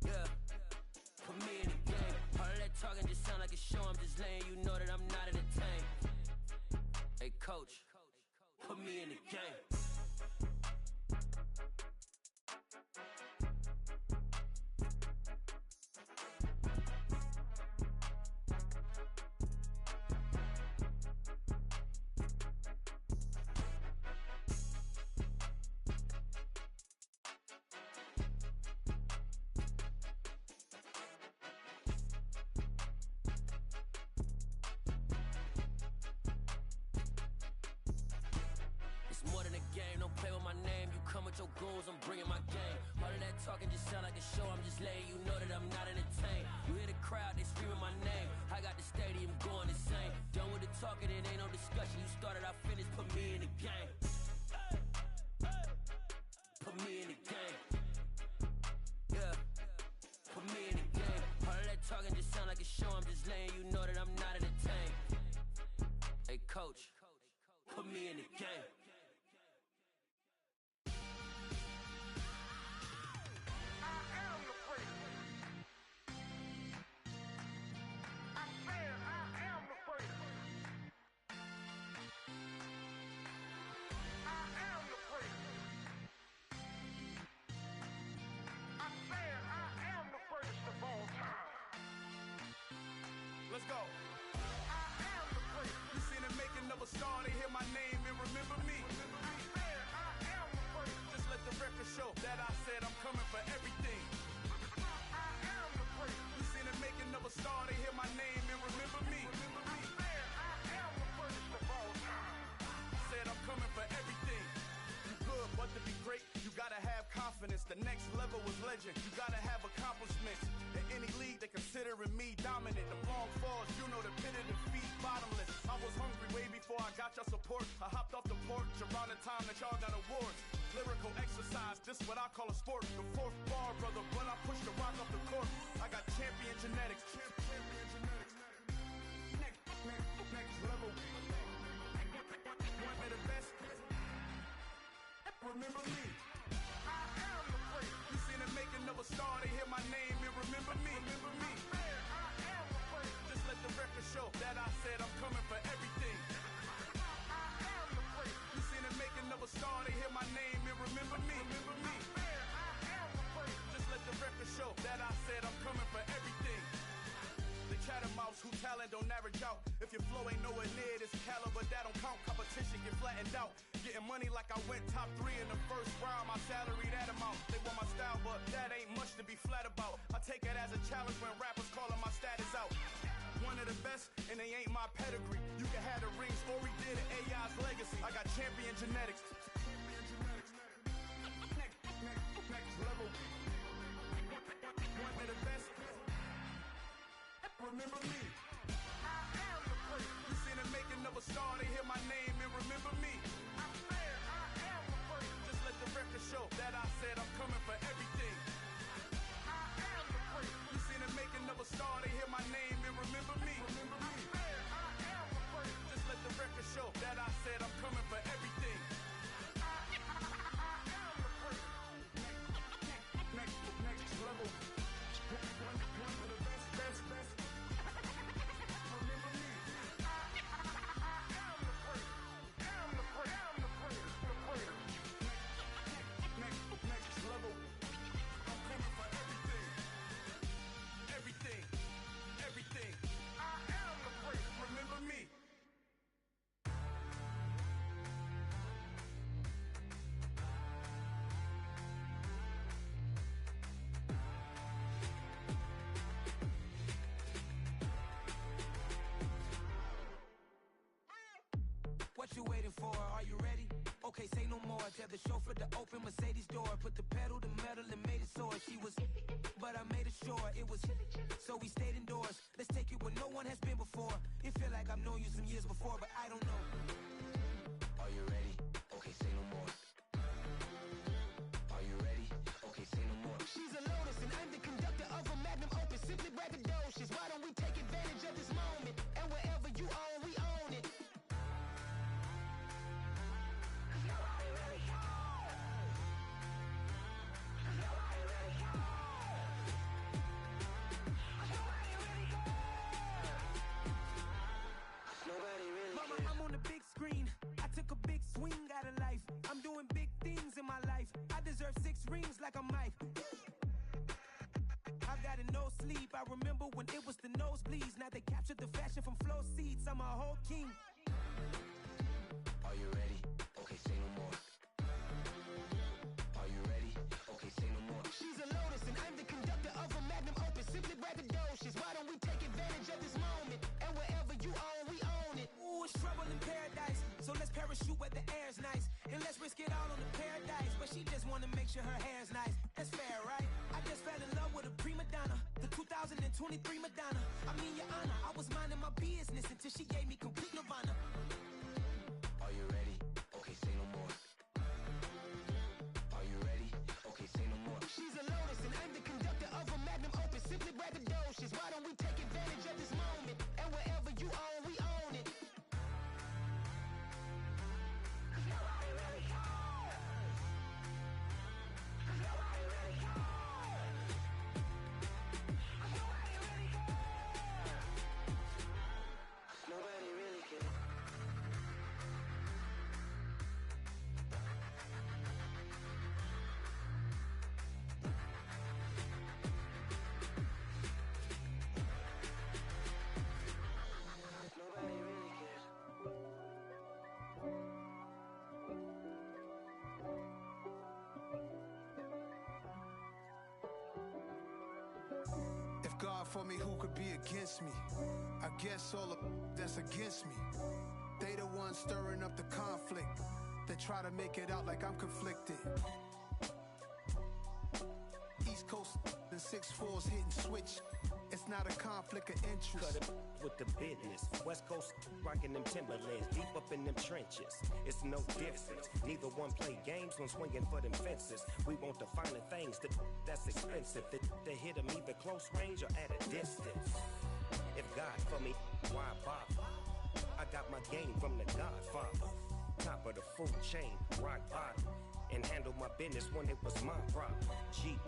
Yeah, put me in the game. All of that talking just sound like a show, I'm just letting you know that I'm not entertained. Hey coach, put me in the game. Your goals, I'm bringing my game. All of that talking just sound like a show, I'm just letting you know that I'm not entertained. You hear the crowd, they screaming my name. I got the stadium going insane. Done with the talking, it ain't no discussion. You started, I finished, put me in the game. Put me in the game. Yeah, put me in the game. All of that talking just sound like a show, I'm just letting you know that I'm not entertained. Hey coach, put me in the game. Let's go. You seen the making of a star, they hear my name and remember me. Just let the record show that I said I'm coming for everything. You seen the making of a star, they hear my name and remember me. Said I'm coming for everything. You good, but to be great, you gotta have confidence. The next level was legend. You gotta have accomplishments. In any league, they considering me dominant. The long falls, you know the pit of defeat, bottomless. I was hungry way before I got your support. I hopped off the porch around the time that y'all got awards. Lyrical exercise, this what I call a sport. The fourth bar, brother, when I push the rock off the court. I got champion genetics. Champion genetics. Next level. One of the best. Remember me. You seen the making of a star, they hear my name and remember me. Just let the record show that I said I'm coming for everything. You seen the making of a star, they hear my name and remember me. Just let the record show that I said I'm coming for everything. The chattermouths who talent don't average out. If your flow ain't nowhere near this caliber, that don't count. Competition get flattened out. Getting money like I went top 3 in the first round. My salary that amount. They want my style, but that ain't much to be flat about. I take it as a challenge when rappers calling my status out. One of the best, and they ain't my pedigree. You can have the rings, or we did it, AI's legacy. I got champion genetics. Next level. One of the best. Remember me. You seen the making of a star, they hear my name and remember me. Just let the record show that I said I'm coming for everything. You seen the making of a star, they hear my name and remember me. Just let the record show that I said I'm coming for everything. before. Are you ready? Okay, say no more. Tell the chauffeur to open Mercedes door. Put the pedal to metal and made it soar. She was, but I made it sure it was. So we stayed indoors. Let's take it where no one has been before. It feel like I've known you some years before, but I don't know. Are you ready? Okay, say no more. Are you ready? Okay, say no more. She's a Lotus and I'm the conductor of a Magnum Opus. Simply braggadocious. Why don't we take advantage of this moment? And wherever you own, we own it. Mama, I'm on the big screen. I took a big swing out of life. I'm doing big things in my life. I deserve 6 rings like I'm Mike. I've got no sleep. I remember when it was the nosebleeds. Now they captured the fashion from flow seats. I'm a whole king. Are you ready? Okay, say no more. Are you ready? Okay, say no more. She's a Lotus and I'm the conductor of a Magnum Opus. Simply braggadocious. Why don't we take advantage of this moment? And wherever you own, we own it. Ooh, it's trouble in paradise. So let's parachute where the air's nice. And let's risk it all on the paradise. But she just wanna make sure her hair's nice. That's fair, right? I just fell in love with a prima donna. The 2023 Madonna. I mean, your honor, I was minding my business until she gave me complete nirvana. Are you ready? Okay, say no more. Are you ready? Okay, say no more. She's a Lotus and I'm the conductor of a Magnum Opus. Simply braggadocious. Why don't we take advantage of this moment? And wherever you own, we own it. Nobody really cares. Nobody really cares. Nobody really cares. Nobody really cares. Nobody really cares. If God for me, who could be against me? I guess all of that's against me. They the ones stirring up the conflict. They try to make it out like I'm conflicted. East Coast and 6'4's hitting switch. It's not a conflict of interest. Cut it with the business. West Coast rocking them Timberlands, deep up in them trenches. It's no difference. Neither one play games when swinging for them fences. We want the finer things that's expensive. They hit them either close range or at a distance. If God for me, why bother? I got my game from the Godfather. Top of the food chain, rock bottom. And handle my business when it was my problem. Jeep.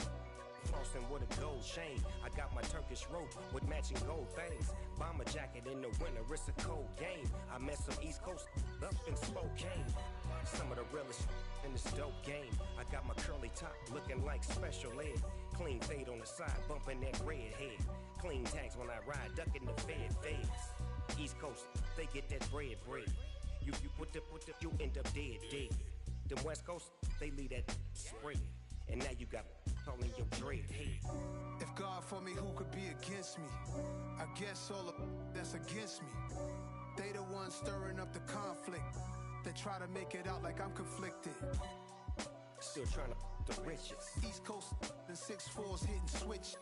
Flossing with a gold chain. I got my Turkish rope with matching gold things. Bomber jacket in the winter, it's a cold game. I met some East Coast up in Spokane. Some of the realest in this dope game. I got my curly top looking like special ed. Clean fade on the side, bumping that red head. Clean tags when I ride, ducking the feds. East Coast, they get that bread. You put the, you end up dead. Them West Coast, they leave that spread. And now you got all in your dread head. If God for me, who could be against me? I guess all of that's against me. They the ones stirring up the conflict. They try to make it out like I'm conflicted. Still trying to the riches. East Coast and 6'4's hitting switch.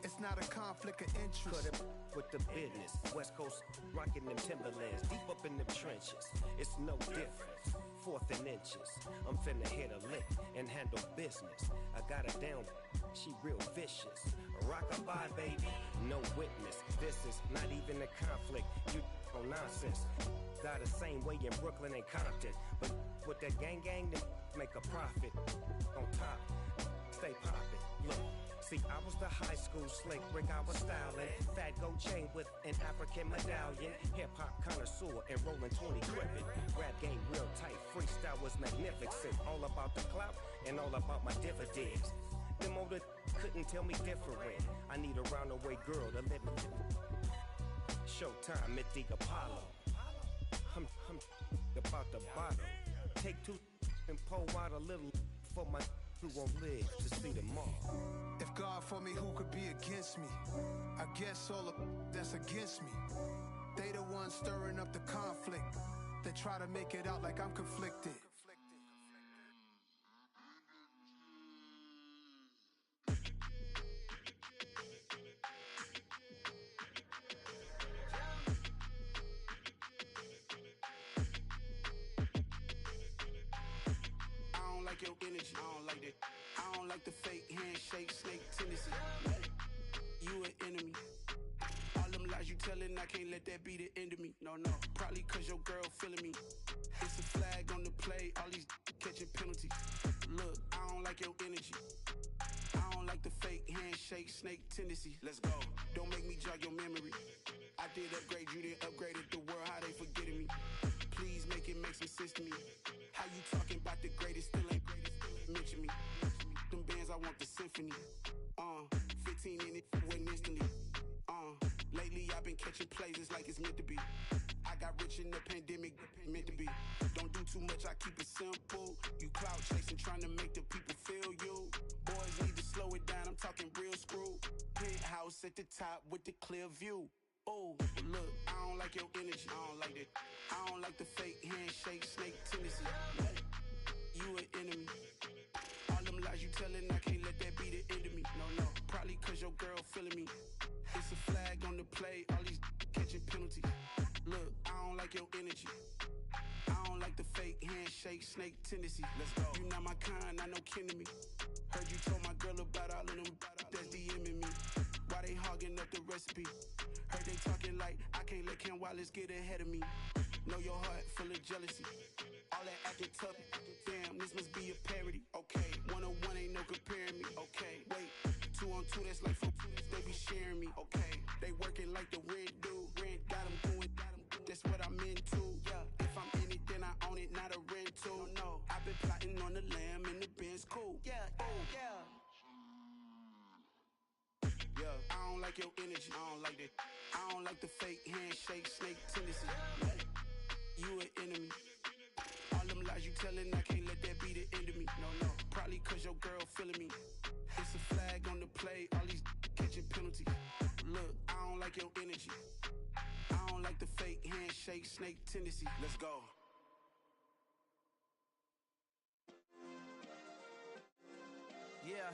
It's not a conflict of interest. Cut it with the business. West Coast rocking them Timberlands, deep up in them trenches. It's no difference. 4th and inches. I'm finna hit a lick and handle business. I got her down, she real vicious. Rock-a-bye, baby, no witness. This is not even a conflict. You on nonsense. Got the same way in Brooklyn and Compton. But with that gang, then make a profit. On top, stay poppin'. Look. See, I was the high school slick Rick, I was styling. Fat gold chain with an African medallion. Hip-hop connoisseur and rolling 20 gripping. Rap game real tight, freestyle was magnificent. All about the clout and all about my dividends. Them older couldn't tell me different. I need a roundaway girl to live in. Showtime at the Apollo. I'm about the bottle. Take 2 and pour out a little for my who won't live to see tomorrow. If God for me, who could be against me? I guess all of that's against me. They the ones stirring up the conflict. They try to make it out like I'm conflicted. I don't like your energy. I don't like that. I don't like the fake handshake, snake tendency. You an enemy. All them lies you telling, I can't let that be the end of me. No, probably cause your girl feeling me. It's a flag on the play, all these catching penalties. Look, I don't like your energy. I don't like the fake handshake, snake tendency. Let's go. Don't make me jog your memory. I did upgrade, you didn't upgrade it. The world, how they forgetting me. Please make it make some sense to me. How you talking about the greatest, still ain't greatest, mention me. Them bands, I want the symphony. 15 in it, went instantly. Lately I've been catching plays, it's like it's meant to be. I got rich in the pandemic, meant to be. Don't do too much, I keep it simple. You clout chasing, trying to make the people feel you. Boys need to slow it down, I'm talking real screw. Penthouse at the top with the clear view. Oh, look, I don't like your energy, I don't like that. I don't like the fake handshake, snake tendency. You an enemy. All them lies you telling, I can't let that be the end of me. No, probably cause your girl feeling me. It's a flag on the play, all these catching penalties. Look, I don't like your energy. I don't like the fake handshake, snake tendency. Let's go. You not my kind, I know kin to me. Heard you told my girl about all of them that's DMing me. Why they hogging up the recipe? Heard they talking like I can't let Ken Wallace get ahead of me. Know your heart full of jealousy. All that acting tough, damn, this must be a parody. Okay, 1-on-1 ain't no comparing me. Okay, wait, 2-on-2, that's like 4, they be sharing me. Okay, they working like the rent do. Rent got them doing, that's what I'm into. Yeah, if I'm in it, then I own it, not a rental. No, I've been plotting on the lamb and the Benz cool. Yeah, yeah. I don't like your energy, I don't like that. I don't like the fake handshake, snake tendency. You an enemy. All them lies you telling, I can't let that be the end of me. No, probably cause your girl feeling me. It's a flag on the play, all these catching penalties. Look, I don't like your energy. I don't like the fake handshake, snake tendency. Let's go. Yeah.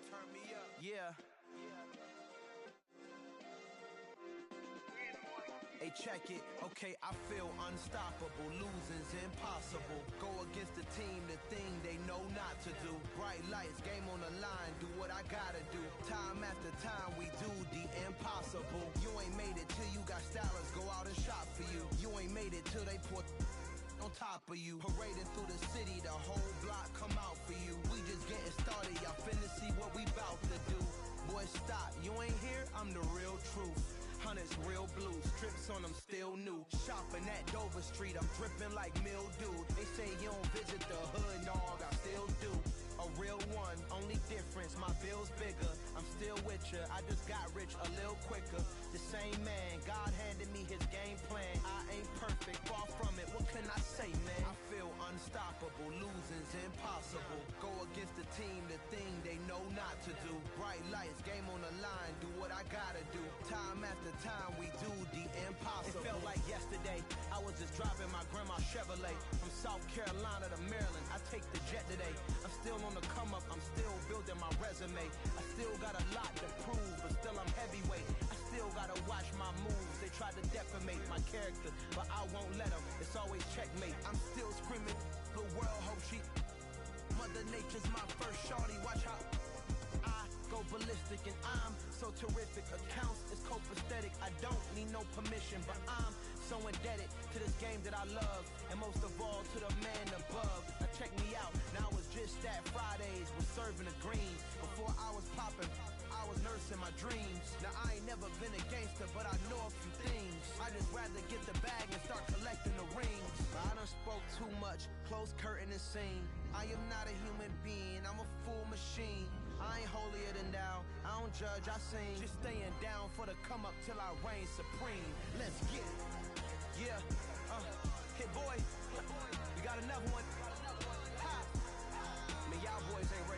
Turn me up. Yeah. Hey, check it. Okay, I feel unstoppable. Losing's impossible. Go against the team, the thing they know not to do. Bright lights, game on the line. Do what I gotta do. Time after time, we do the impossible. You ain't made it till you got stylists go out and shop for you. You ain't made it till they put on top of you. Parading through the city, the whole block come out for you. We just getting started, y'all finna see what we bout to do. Boy, stop, you ain't here, I'm the real truth. Hunters real blue, strips on them still new. Shopping at Dover Street, I'm dripping like mildew. They say you don't visit the hood, dog, I still do. A real one, only difference, my bill's bigger. I'm still with ya, I just got rich a little quicker. The same man, God handed me his game plan. I ain't perfect, far from it, what can I say, man? I feel unstoppable, losing's impossible. Go against the team, the thing they know not to do. Bright lights, game on the line, do what I gotta do. Time after time, we do the impossible. It felt like yesterday, I was just driving my grandma's Chevrolet. From South Carolina to Maryland, I take the jet today. I'm still on the come up, I'm still building my resume. I still got a lot to prove, but still I'm heavyweight. I still gotta watch my moves. They try to defamate my character, but I won't let them. It's always checkmate. I'm still screaming, the world hope she. Mother Nature's my first shorty, watch how I go ballistic and I'm so terrific. Accounts is copacetic, I don't need no permission, but I'm so indebted to this game that I love, and most of all to the man above. Now check me out, now it's just that Fridays was serving the greens. Before I was popping, I was nursing my dreams. Now I ain't never been a gangster, but I know a few things. I just rather get the bag and start collecting the rings. But I done spoke too much, close curtain and scene. I am not a human being, I'm a full machine. I ain't holier than thou, I don't judge, I sing. Just staying down for the come up till I reign supreme. Let's get it. Yeah, Hit boy, we got another one. Ha! Man, y'all boys ain't